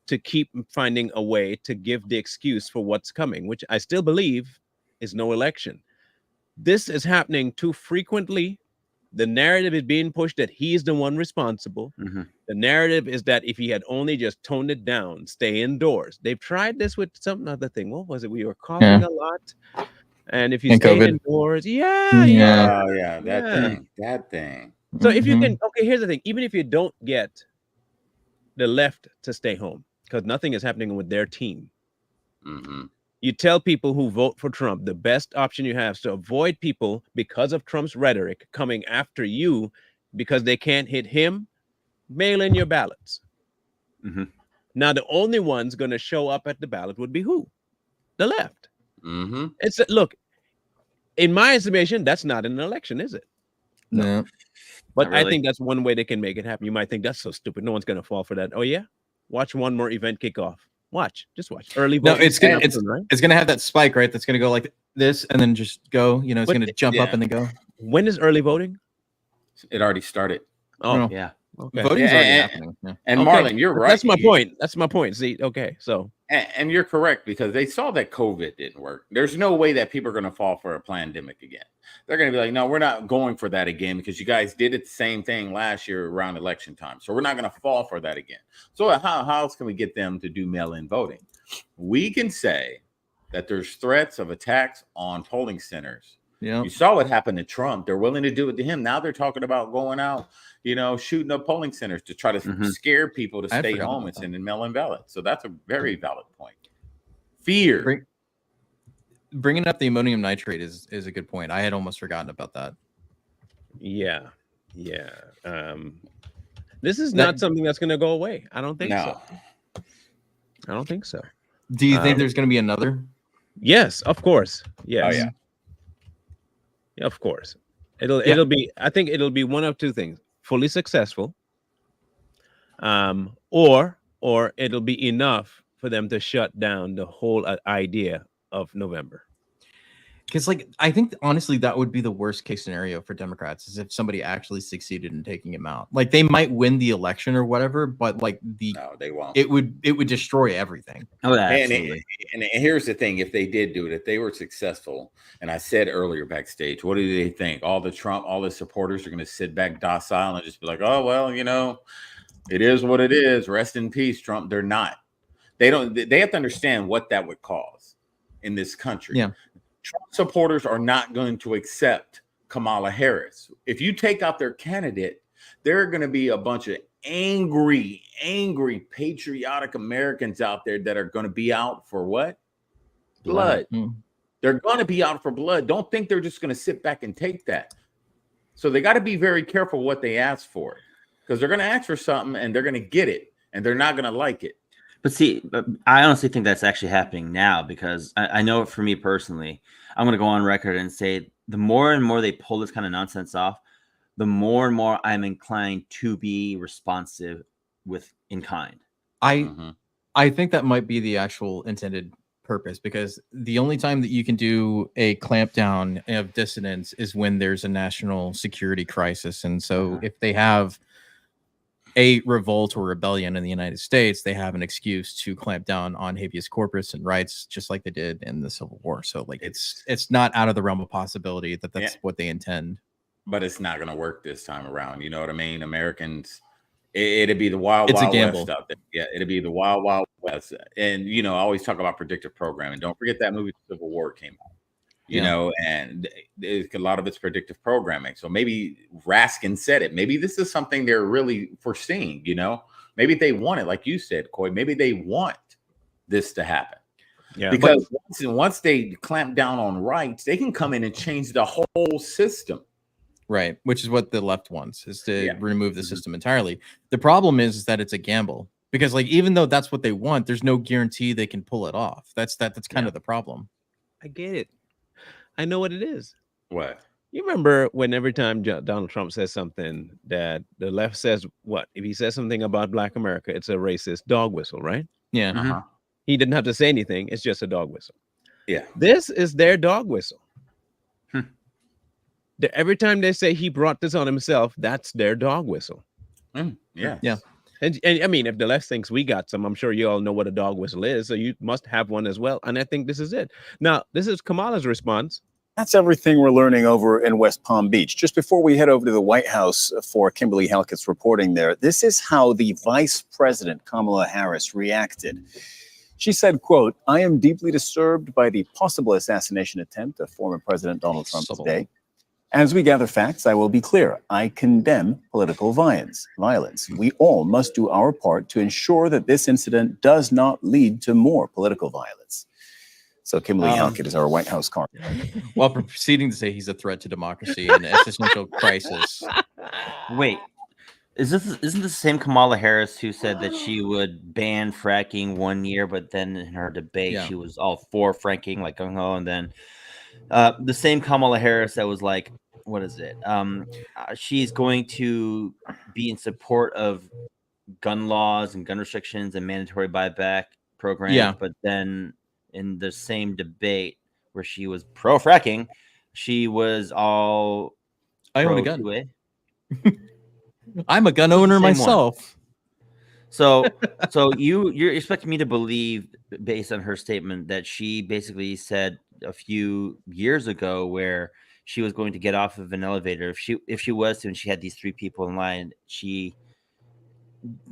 to keep finding a way to give the excuse for what's coming, which I still believe is no election. This is happening too frequently. The narrative is being pushed that he's the one responsible. The narrative is that if he had only just toned it down, stay indoors. They've tried this with some other thing. What was it? We were coughing a lot. And if you And stay COVID. indoors, Oh yeah, Yeah. that thing. So if you can, okay, here's the thing. Even if you don't get the left to stay home, because nothing is happening with their team, you tell people who vote for Trump the best option you have is to avoid people, because of Trump's rhetoric, coming after you because they can't hit him. Mail in your ballots. Now, the only ones going to show up at the ballot would be who? The left. It's look, in my estimation, that's not an election, is it? No. But Not really. I think that's one way they can make it happen. You might think that's so stupid. No one's going to fall for that. Oh yeah, watch one more event kick off. Watch, just watch early. No, voting it's gonna happen, right? it's gonna have that spike, right? That's gonna go like this and then just go. You know, it's But gonna jump up and then go. When is early voting? It already started. Oh No. Yeah. Okay. Voting's Yeah, already and- happening. Yeah. And Okay. Marlon, you're right. That's my point. That's my point. See, okay, so And you're correct, because they saw that COVID didn't work. There's no way that people are going to fall for a pandemic again. They're going to be like, no, we're not going for that again, because you guys did it the same thing last year around election time. So we're not going to fall for that again. So how else can we get them to do mail-in voting? We can say that there's threats of attacks on polling centers. Yeah. You saw what happened to Trump. They're willing to do it to him. Now they're talking about going out, shooting up polling centers to try to scare people to I stay forgot home about and that. send in mail-in ballots. So that's a very valid point. Fear. Bringing up the ammonium nitrate is a good point. I had almost forgotten about that. yeah. This is not something that's going to go away. I don't think so. I don't think so. Do you think there's going to be another? Yes, of course. Yes. Oh yeah. Yeah, of course. It'll be. I think it'll be one of two things: fully successful, or it'll be enough for them to shut down the whole idea of November. Because, like, I think honestly that would be the worst case scenario for Democrats, is if somebody actually succeeded in taking him out. Like, they might win the election or whatever, but like no, they won't. It would destroy everything. Oh, yeah, And, absolutely. and here's the thing: if they did do it, if they were successful, and I said earlier backstage, what do they think? All the supporters are going to sit back docile and just be like, "Oh well, it is what it is. Rest in peace, Trump." They're not. They don't. They have to understand what that would cause in this country. Yeah. Trump supporters are not going to accept Kamala Harris. If you take out their candidate, there are going to be a bunch of angry, patriotic Americans out there that are going to be out for what? Blood. They're going to be out for blood. Don't think they're just going to sit back and take that. So they got to be very careful what they ask for, because they're going to ask for something and they're going to get it, and they're not going to like it. But see, I honestly think that's actually happening now, because I know for me personally, I'm going to go on record and say the more and more they pull this kind of nonsense off, the more and more I'm inclined to be responsive in kind. I think that might be the actual intended purpose, because the only time that you can do a clampdown of dissidents is when there's a national security crisis. And so if they have a revolt or rebellion in the United States, they have an excuse to clamp down on habeas corpus and rights, just like they did in the Civil War. So like it's not out of the realm of possibility that that's what they intend. But it's not going to work this time around. You know what I mean? Americans, it'd be the wild, It's a wild gamble. west out there. Yeah, it'd be the wild, wild west. And I always talk about predictive programming. Don't forget that movie Civil War came out. And a lot of it's predictive programming. So maybe Raskin said it. Maybe this is something they're really foreseeing. Maybe they want it, like you said, Coy. Maybe they want this to happen. Yeah, because once they clamp down on rights, they can come in and change the whole system. Right, which is what the left wants, is to remove the system entirely. The problem is that it's a gamble, because like even though that's what they want, there's no guarantee they can pull it off. That's kind of the problem. I get it. I know what it is. What? You remember when every time Donald Trump says something that the left says, what? If he says something about Black America, it's a racist dog whistle, right? Yeah. Uh-huh. He didn't have to say anything. It's just a dog whistle. Yeah. This is their dog whistle. Every time they say he brought this on himself, that's their dog whistle. Yeah. Yeah. And I mean, if the left thinks we got some, I'm sure you all know what a dog whistle is. So you must have one as well. And I think this is it. Now, this is Kamala's response. That's everything we're learning over in West Palm Beach. Just before we head over to the White House for Kimberly Halkett's reporting there, this is how the Vice President, Kamala Harris, reacted. She said, quote, "I am deeply disturbed by the possible assassination attempt of former President Donald Trump today. As we gather facts, I will be clear. I condemn political violence. We all must do our part to ensure that this incident does not lead to more political violence." So Kimberly Halkett is our White House correspondent. While proceeding to say he's a threat to democracy and an existential crisis. Wait, isn't this the same Kamala Harris who said that she would ban fracking 1 year, but then in her debate she was all for fracking, like gung-ho, and then the same Kamala Harris that was like, what is it? She's going to be in support of gun laws and gun restrictions and mandatory buyback programs, but then in the same debate where she was pro fracking, she was all I own a pro gun. 2A. I'm a gun owner myself. So you're expecting me to believe, based on her statement, that she basically said a few years ago where she was going to get off of an elevator if she was to, and she had these three people in line,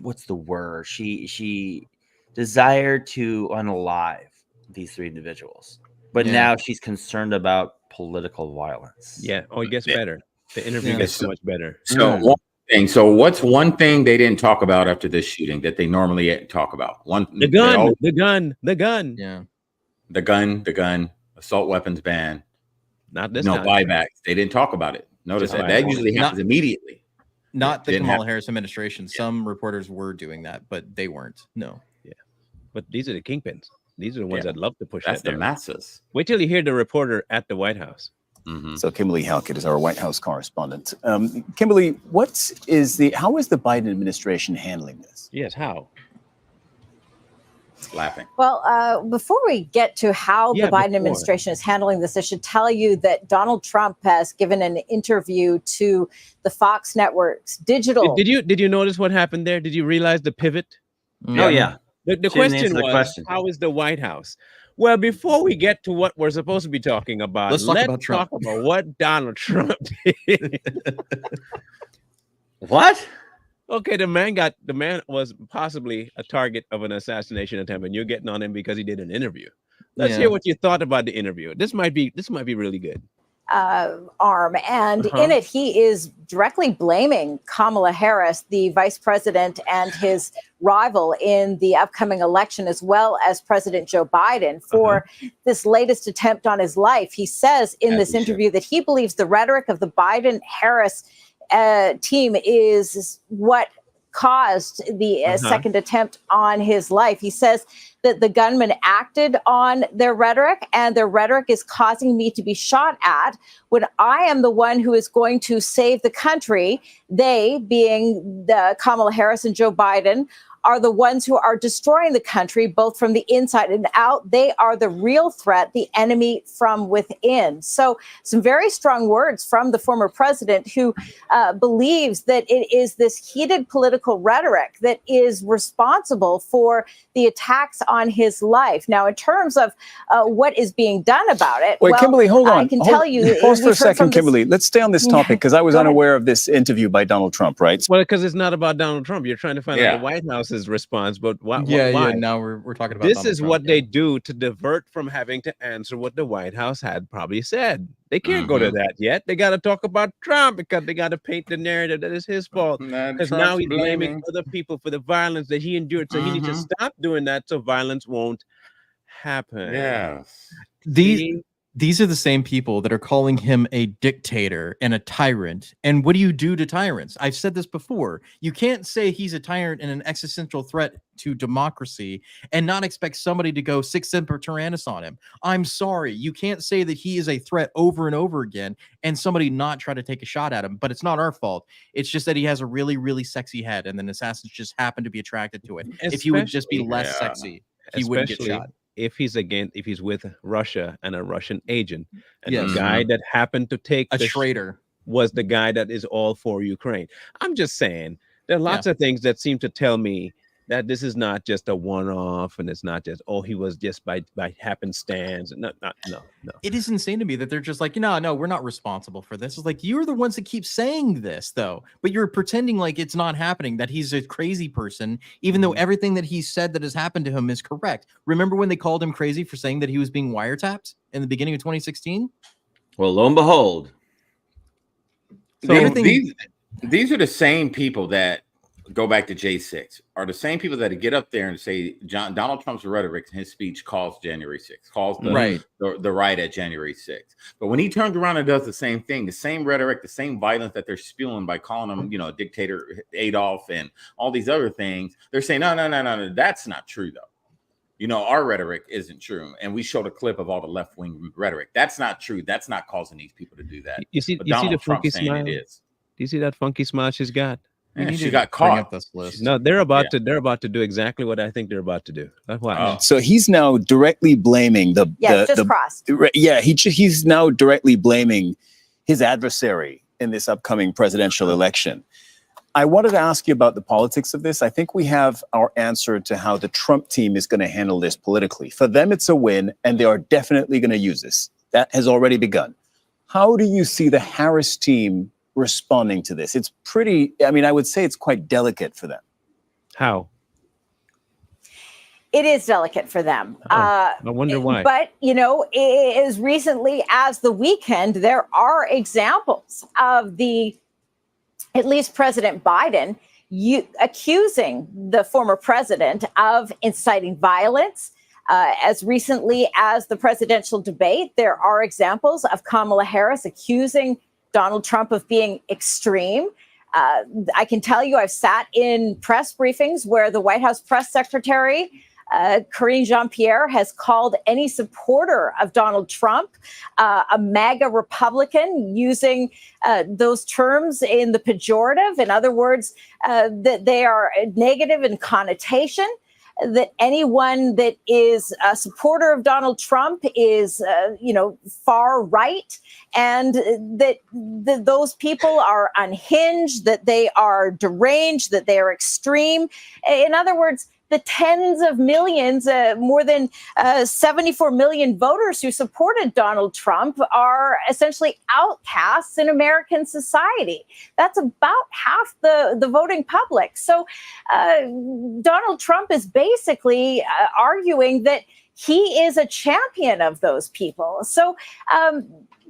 what's the word? She desired to unalive these three individuals, but now she's concerned about political violence. Yeah. Oh, it gets better. The interview gets so much better. So one thing. So what's one thing they didn't talk about after this shooting that they normally talk about? The gun. Yeah. The gun. Assault weapons ban. Not this no time. buybacks. They didn't talk about it. Notice that usually happens immediately. Not the Kamala Harris administration. Some reporters were doing that, but they weren't. No. Yeah. But these are the kingpins. These are the ones that love to push That's that the masses. Wait till you hear the reporter at the White House. So Kimberly Halkett is our White House correspondent. Kimberly, how is the Biden administration handling this? Yes, how? Laughing. Well, before we get to how the Biden administration is handling this, I should tell you that Donald Trump has given an interview to the Fox Network's digital. Did you notice what happened there? Did you realize the pivot? Oh, yeah. The question was, how is the White House? Well, before we get to what we're supposed to be talking about, let's talk about what Donald Trump did. What? Okay, the man was possibly a target of an assassination attempt, and you're getting on him because he did an interview. Let's hear what you thought about the interview. This might be really good. Arm, and in it he is directly blaming Kamala Harris, the vice president, and his rival in the upcoming election, as well as President Joe Biden, for this latest attempt on his life. He says in this interview that he believes the rhetoric of the Biden-Harris team is what caused the second attempt on his life. He says that the gunman acted on their rhetoric, and their rhetoric is causing me to be shot at when I am the one who is going to save the country. They, being the Kamala Harris and Joe Biden, are the ones who are destroying the country, both from the inside and out. They are the real threat, the enemy from within. So some very strong words from the former president, who believes that it is this heated political rhetoric that is responsible for the attacks on his life. Now, in terms of what is being done about it, Wait, Kimberly, hold on. I can tell you. Pause for a second, Kimberly. Let's stay on this topic, because I was unaware of this interview by Donald Trump, right? Well, because it's not about Donald Trump. You're trying to find out the White House's response, but why? Now we're talking about this Donald is Trump, what they do to divert from having to answer what the White House had probably said. They can't go to that yet. They got to talk about Trump, because they got to paint the narrative that is his fault, because now he's blaming other people for the violence that he endured. So he needs to stop doing that so violence won't happen. Yeah. these are the same people that are calling him a dictator and a tyrant. And what do you do to tyrants? I've said this before. You can't say he's a tyrant and an existential threat to democracy and not expect somebody to go sic semper tyrannis on him. I'm sorry. You can't say that he is a threat over and over again and somebody not try to take a shot at him. But it's not our fault. It's just that he has a really, really sexy head and then assassins just happen to be attracted to it. If he would just be less sexy, he wouldn't get shot. If he's with Russia and a Russian agent, and Yes. the guy that happened to take A traitor was the guy that is all for Ukraine. I'm just saying there are lots of things that seem to tell me that this is not just a one-off, and it's not just he was just by happenstance. No. It is insane to me that they're just like, no, we're not responsible for this. It's like you're the ones that keep saying this though, but you're pretending like it's not happening, that he's a crazy person, even though everything that he said that has happened to him is correct. Remember when they called him crazy for saying that he was being wiretapped in the beginning of 2016? Well, lo and behold. So these are the same people that go back to J6 are the same people that get up there and say Donald Trump's rhetoric in his speech calls January 6th, calls the right at January 6th. But when he turns around and does the same thing, the same rhetoric, the same violence that they're spewing by calling him, dictator Adolf and all these other things, they're saying, no, that's not true though. Our rhetoric isn't true. And we showed a clip of all the left-wing rhetoric. That's not true. That's not causing these people to do that. You see the funky smile? Do you see that funky smile she's got? Yeah, she got caught. No, they're about to do exactly what I think they're about to do. So he's now directly blaming crossed. He's now directly blaming his adversary in this upcoming presidential election. I wanted to ask you about the politics of this. I think we have our answer to how the Trump team is going to handle this politically. For them, it's a win, and they are definitely going to use this. That has already begun. How do you see the Harris team responding to this? It's I would say it's quite delicate for them. How? It is delicate for them. I wonder why. But, as recently as the weekend, there are examples of at least President Biden accusing the former president of inciting violence. As recently as the presidential debate, there are examples of Kamala Harris accusing Donald Trump of being extreme. I can tell you I've sat in press briefings where the White House press secretary, Karine Jean-Pierre, has called any supporter of Donald Trump a MAGA Republican, using those terms in the pejorative. In other words, that they are negative in connotation, that anyone that is a supporter of Donald Trump is, far right, and that those people are unhinged, that they are deranged, that they are extreme. In other words, the tens of millions, more than 74 million voters who supported Donald Trump are essentially outcasts in American society. That's about half the voting public. So Donald Trump is basically arguing that he is a champion of those people. So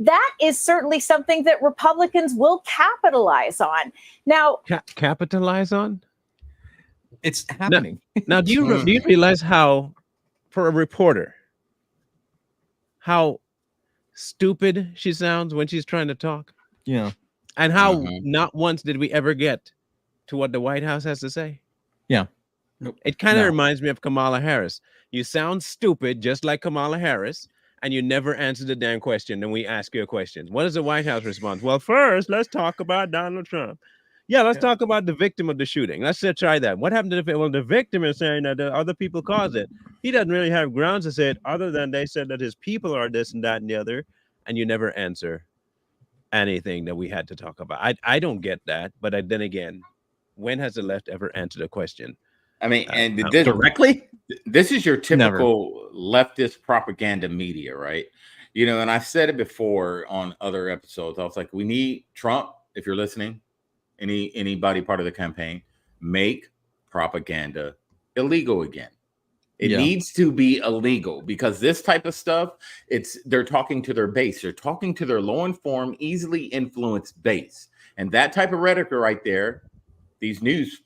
that is certainly something that Republicans will capitalize on. Now, capitalize on? It's happening. Now, do you realize how, for a reporter, how stupid she sounds when she's trying to talk? Yeah. And how not once did we ever get to what the White House has to say? Yeah. It kind of reminds me of Kamala Harris. You sound stupid, just like Kamala Harris, and you never answer the damn question. And we ask you a question. What is the White House response? Well, first, let's talk about Donald Trump. Yeah, let's talk about the victim of the shooting. Let's try that. What happened to the victim is saying that the other people caused it. He doesn't really have grounds to say it, other than they said that his people are this and that and the other, and you never answer anything that we had to talk about. I don't get that, but then again, when has the left ever answered a question? I mean, and directly? This is your typical leftist propaganda media, right? And I've said it before on other episodes. I was like, we need Trump, if you're listening, anybody part of the campaign, make propaganda illegal again. It needs to be illegal, because this type of stuff, they're talking to their base. They're talking to their low-informed, easily influenced base. And that type of rhetoric right there, these news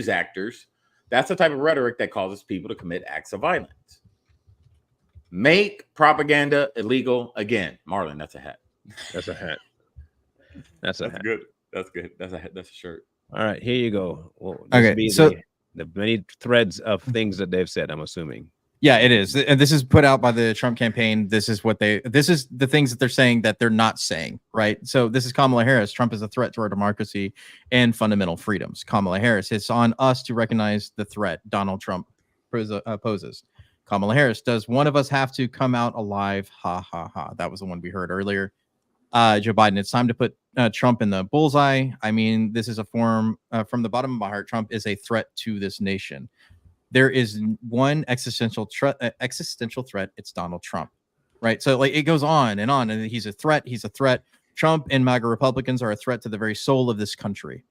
actors, that's the type of rhetoric that causes people to commit acts of violence. Make propaganda illegal again. Marlon, that's a hat. That's a hat. That's a hat. Good. That's good. That's a hat. That's a shirt. All right, here you go. Well, this Okay, will be so the many threads of things that they've said, I'm assuming. yeah, it is. And this is put out by the Trump campaign. This is the things that they're saying that they're not saying, right? So this is Kamala Harris. Trump is a threat to our democracy and fundamental freedoms. Kamala Harris, it's on us to recognize the threat Donald Trump poses. Kamala Harris, does one of us have to come out alive? Ha, ha, ha. That was the one we heard earlier. Joe Biden, it's time to put Trump in the bullseye. I mean, this is a form from the bottom of my heart. Trump is a threat to this nation. There is one existential threat. It's Donald Trump, right? So like it goes on, and he's a threat. He's a threat. Trump and MAGA Republicans are a threat to the very soul of this country.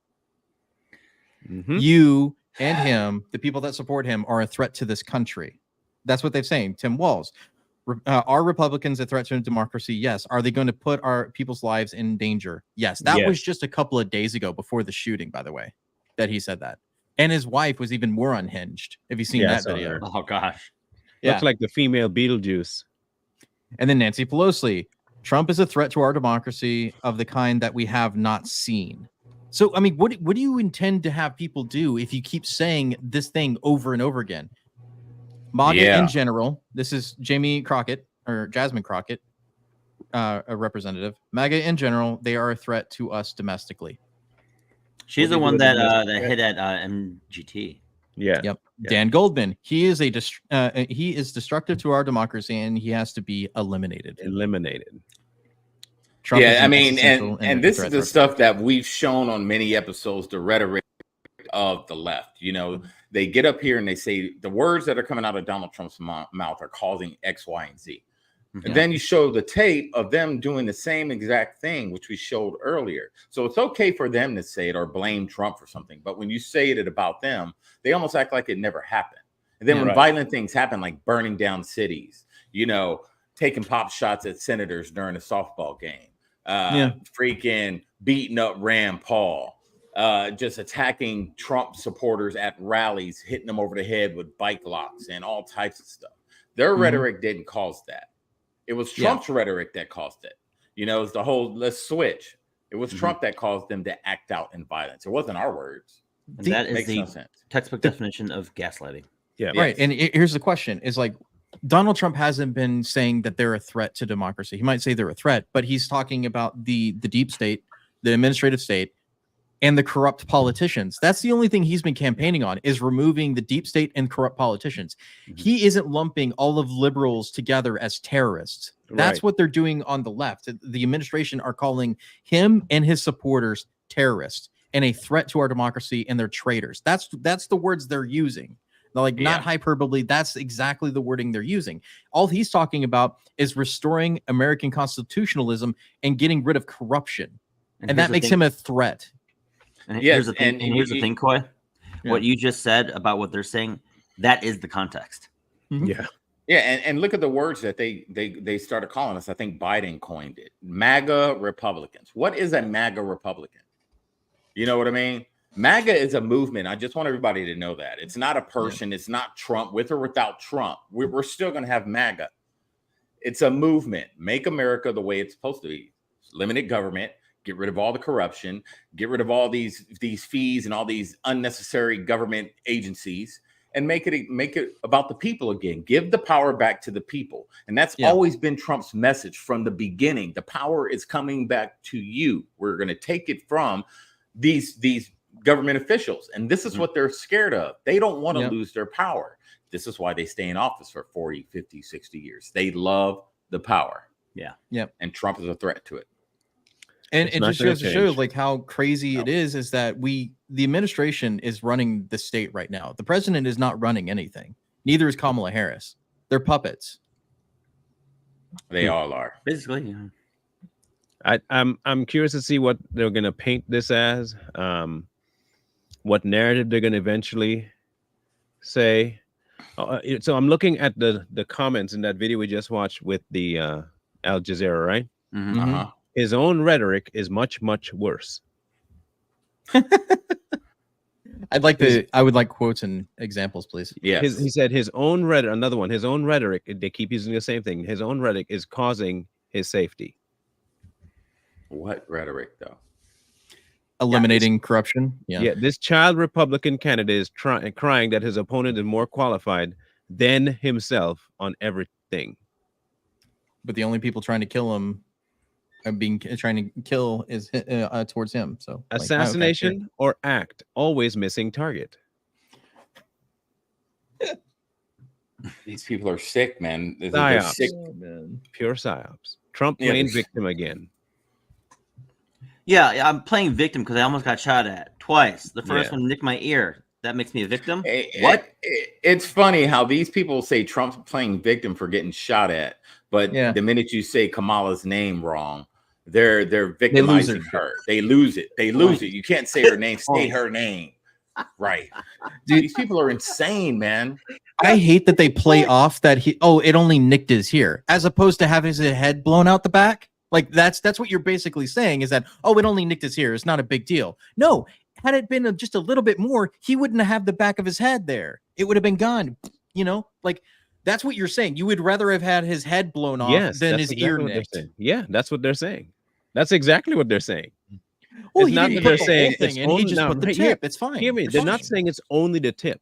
Mm-hmm. You and him, the people that support him, are a threat to this country. That's what they're saying. Tim Walz. Are Republicans a threat to democracy? Yes. Are they going to put our people's lives in danger? Yes. That was just a couple of days ago before the shooting, by the way, that he said that. And his wife was even more unhinged. Have you seen that video? Oh, gosh. Yeah. Looks like the female Beetlejuice. And then Nancy Pelosi. Trump is a threat to our democracy of the kind that we have not seen. So, I mean, what do you intend to have people do if you keep saying this thing over and over again? MAGA in general, this is Jasmine Crockett, a representative. MAGA in general, they are a threat to us domestically. She's the one that hit at MGT. Yeah. Yep. Yeah. Dan Goldman. He is he is destructive to our democracy, and he has to be eliminated. Trump I mean, and this is the stuff that we've shown on many episodes. The rhetoric of the left. You know, they get up here and they say the words that are coming out of Donald Trump's mouth are causing X, Y, and Z. And then you show the tape of them doing the same exact thing, which we showed earlier. So it's okay for them to say it or blame Trump for something. But when you say it about them, they almost act like it never happened. And then when violent things happen, like burning down cities, you know, taking pop shots at senators during a softball game, freaking beating up Rand Paul, just attacking Trump supporters at rallies, hitting them over the head with bike locks and all types of stuff. Their rhetoric didn't cause that. It was Trump's rhetoric that caused it. You know, it's the whole let's switch. It was Trump that caused them to act out in violence. It wasn't our words. And that is the textbook definition of gaslighting. Yeah. Right. And here's the question is like, Donald Trump hasn't been saying that they're a threat to democracy. He might say they're a threat, but he's talking about the deep state, the administrative state, and the corrupt politicians. That's the only thing he's been campaigning on, is removing the deep state and corrupt politicians. He isn't lumping all of liberals together as terrorists. That's what they're doing on the left. The administration are calling him and his supporters terrorists and a threat to our democracy, and they're traitors. That's the words they're using. Like, not hyperbole. That's exactly the wording they're using. All he's talking about is restoring American constitutionalism and getting rid of corruption. And that makes him a threat. And here's the thing, here's the thing, Coy. What you just said about what they're saying, that is the context. Yeah. Yeah, and look at the words that they started calling us. I think Biden coined it. MAGA Republicans. What is a MAGA Republican? You know what I mean? MAGA is a movement. I just want everybody to know that. It's not a person. It's not Trump. With or without Trump, we're still going to have MAGA. It's a movement. Make America the way it's supposed to be. Limited government. Get rid of all the corruption, get rid of all these fees and all these unnecessary government agencies, and make it about the people again. Give the power back to the people. And that's always been Trump's message from the beginning. The power is coming back to you. We're going to take it from these government officials. And this is what they're scared of. They don't want to lose their power. This is why they stay in office for 40, 50, 60 years. They love the power. Yeah. Yep. And Trump is a threat to it. And it just goes to show like how crazy it is that the administration is running the state right now. The president is not running anything. Neither is Kamala Harris. They're puppets. They all are. Basically, yeah. I'm curious to see what they're going to paint this as, what narrative they're going to eventually say. So I'm looking at the comments in that video we just watched with the Al Jazeera, right? His own rhetoric is much, much worse. I would like quotes and examples, please. Yes. He said his own rhetoric, another one, his own rhetoric, they keep using the same thing. His own rhetoric is causing his safety. What rhetoric, though? Eliminating corruption. Yeah, this child Republican candidate is crying that his opponent is more qualified than himself on everything. But the only people trying to kill him trying to kill is towards him. So assassination or act, always missing target. These people are sick, man. They're Psyops. sick. Oh, man. Pure psyops. Trump playing victim again. Yeah, I'm playing victim because I almost got shot at twice. The first one nicked my ear. That makes me a victim. What? It's funny how these people say Trump's playing victim for getting shot at, but the minute you say Kamala's name wrong, they're victimizing her. They lose it. They lose it. You can't say her name. Say her name. Right. Dude, these people are insane, man. I hate that they play off that it only nicked his ear, as opposed to having his head blown out the back. Like that's what you're basically saying is that, it only nicked his ear. It's not a big deal. No, had it been just a little bit more, he wouldn't have the back of his head there. It would have been gone. Like that's what you're saying. You would rather have had his head blown off than his ear nicked. Yeah, that's what they're saying. That's exactly what they're saying. Well, it's not that they're saying it's only, he just put the tip. It's fine. Hear me. They're not saying it's only the tip.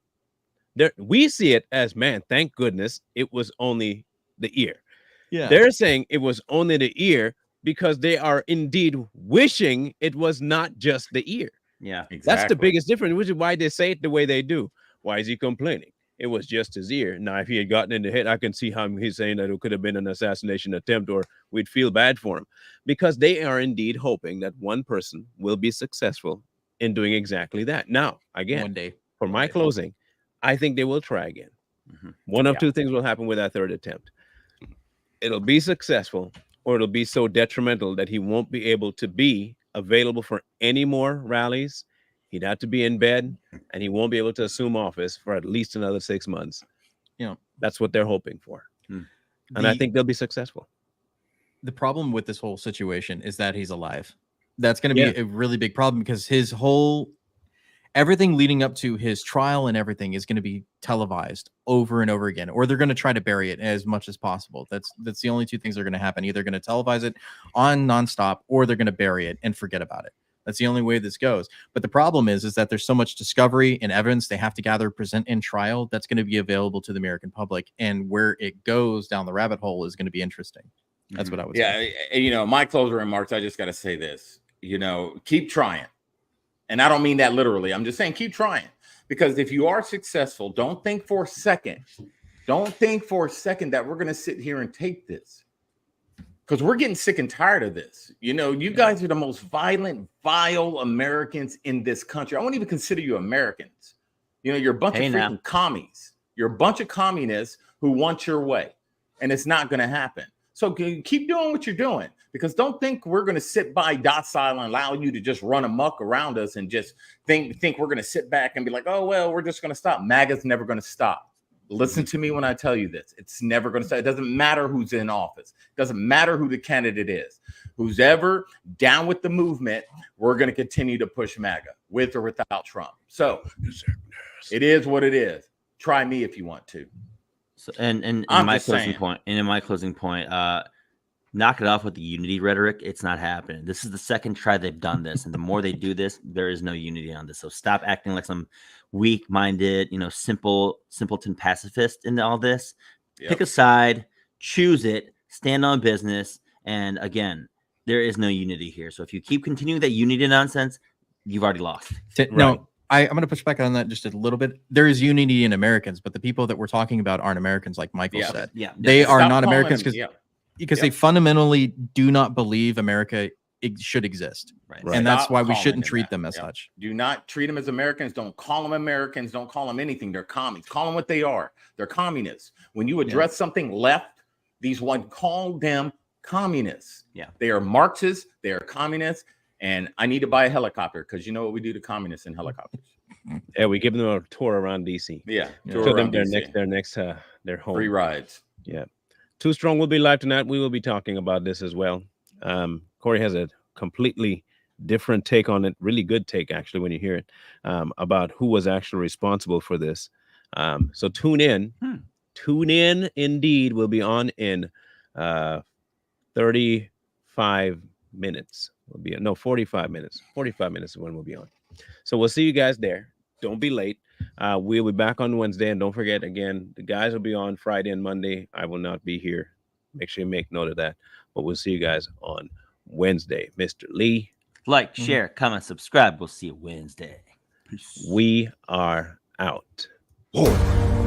We see it as, man, thank goodness it was only the ear. Yeah. They're saying it was only the ear because they are indeed wishing it was not just the ear. Yeah, exactly. That's the biggest difference, which is why they say it the way they do. Why is he complaining? It was just his ear. Now, if he had gotten in the head, I can see how he's saying that it could have been an assassination attempt or we'd feel bad for him, because they are indeed hoping that one person will be successful in doing exactly that. Now, again, one day, for my closing, I think they will try again. One of two things will happen with that third attempt. It'll be successful, or it'll be so detrimental that he won't be able to be available for any more rallies. He'd have to be in bed, and he won't be able to assume office for at least another 6 months. That's what they're hoping for. And I think they'll be successful. The problem with this whole situation is that he's alive. That's going to be a really big problem, because his whole everything leading up to his trial and everything is going to be televised over and over again, or they're going to try to bury it as much as possible. That's the only two things that are going to happen. Either going to televise it on nonstop, or they're going to bury it and forget about it. That's the only way this goes. But the problem is that there's so much discovery and evidence they have to gather, present in trial, that's going to be available to the American public. And where it goes down the rabbit hole is going to be interesting. That's what I would say. Yeah, my closing remarks, I just got to say this, keep trying. And I don't mean that literally. I'm just saying keep trying. Because if you are successful, don't think for a second that we're going to sit here and take this. Because we're getting sick and tired of this. You guys are the most violent, vile Americans in this country. I won't even consider you Americans. You're a bunch of freaking commies. You're a bunch of communists who want your way. And it's not going to happen. So keep doing what you're doing, because don't think we're going to sit by docile and allow you to just run amok around us and just think we're going to sit back and be like, oh, well, we're just going to stop. MAGA's never going to stop. Listen to me when I tell you this. It's never going to stop. It doesn't matter who's in office. It doesn't matter who the candidate is. Who's ever down with the movement, we're going to continue to push MAGA with or without Trump. So it is what it is. Try me if you want to. So, and in my closing point, knock it off with the unity rhetoric. It's not happening. This is the second try they've done this, and the more they do this, there is no unity on this. So stop acting like some weak-minded, simpleton pacifist in all this. Pick a side, choose it, stand on business, and again, there is no unity here. So if you keep continuing that unity nonsense, you've already lost. No. I'm going to push back on that just a little bit. There is unity in Americans, but the people that we're talking about aren't Americans, like Michael said. They are not Americans because they fundamentally do not believe America should exist. Right. And that's why we shouldn't treat them as such. Do not treat them as Americans. Don't call them Americans. Don't call them anything. They're commies. Call them what they are. They're communists. When you address something left, call them communists. They are Marxists. They are communists. And I need to buy a helicopter, because you know what we do to communists in helicopters. Yeah, we give them a tour around DC. Show them their home. Free rides. Yeah. Too Strong will be live tonight. We will be talking about this as well. Corey has a completely different take on it, really good take actually when you hear it, about who was actually responsible for this. So tune in. Tune in indeed. We'll be on in 35 minutes. We'll be no 45 minutes. 45 minutes is when we'll be on. So we'll see you guys there. Don't be late. We'll be back on Wednesday, and don't forget again, the guys will be on Friday and Monday. I will not be here. Make sure you make note of that. But we'll see you guys on Wednesday. Mr. Lee. Like, share, comment, subscribe. We'll see you Wednesday. Peace. We are out. Whoa.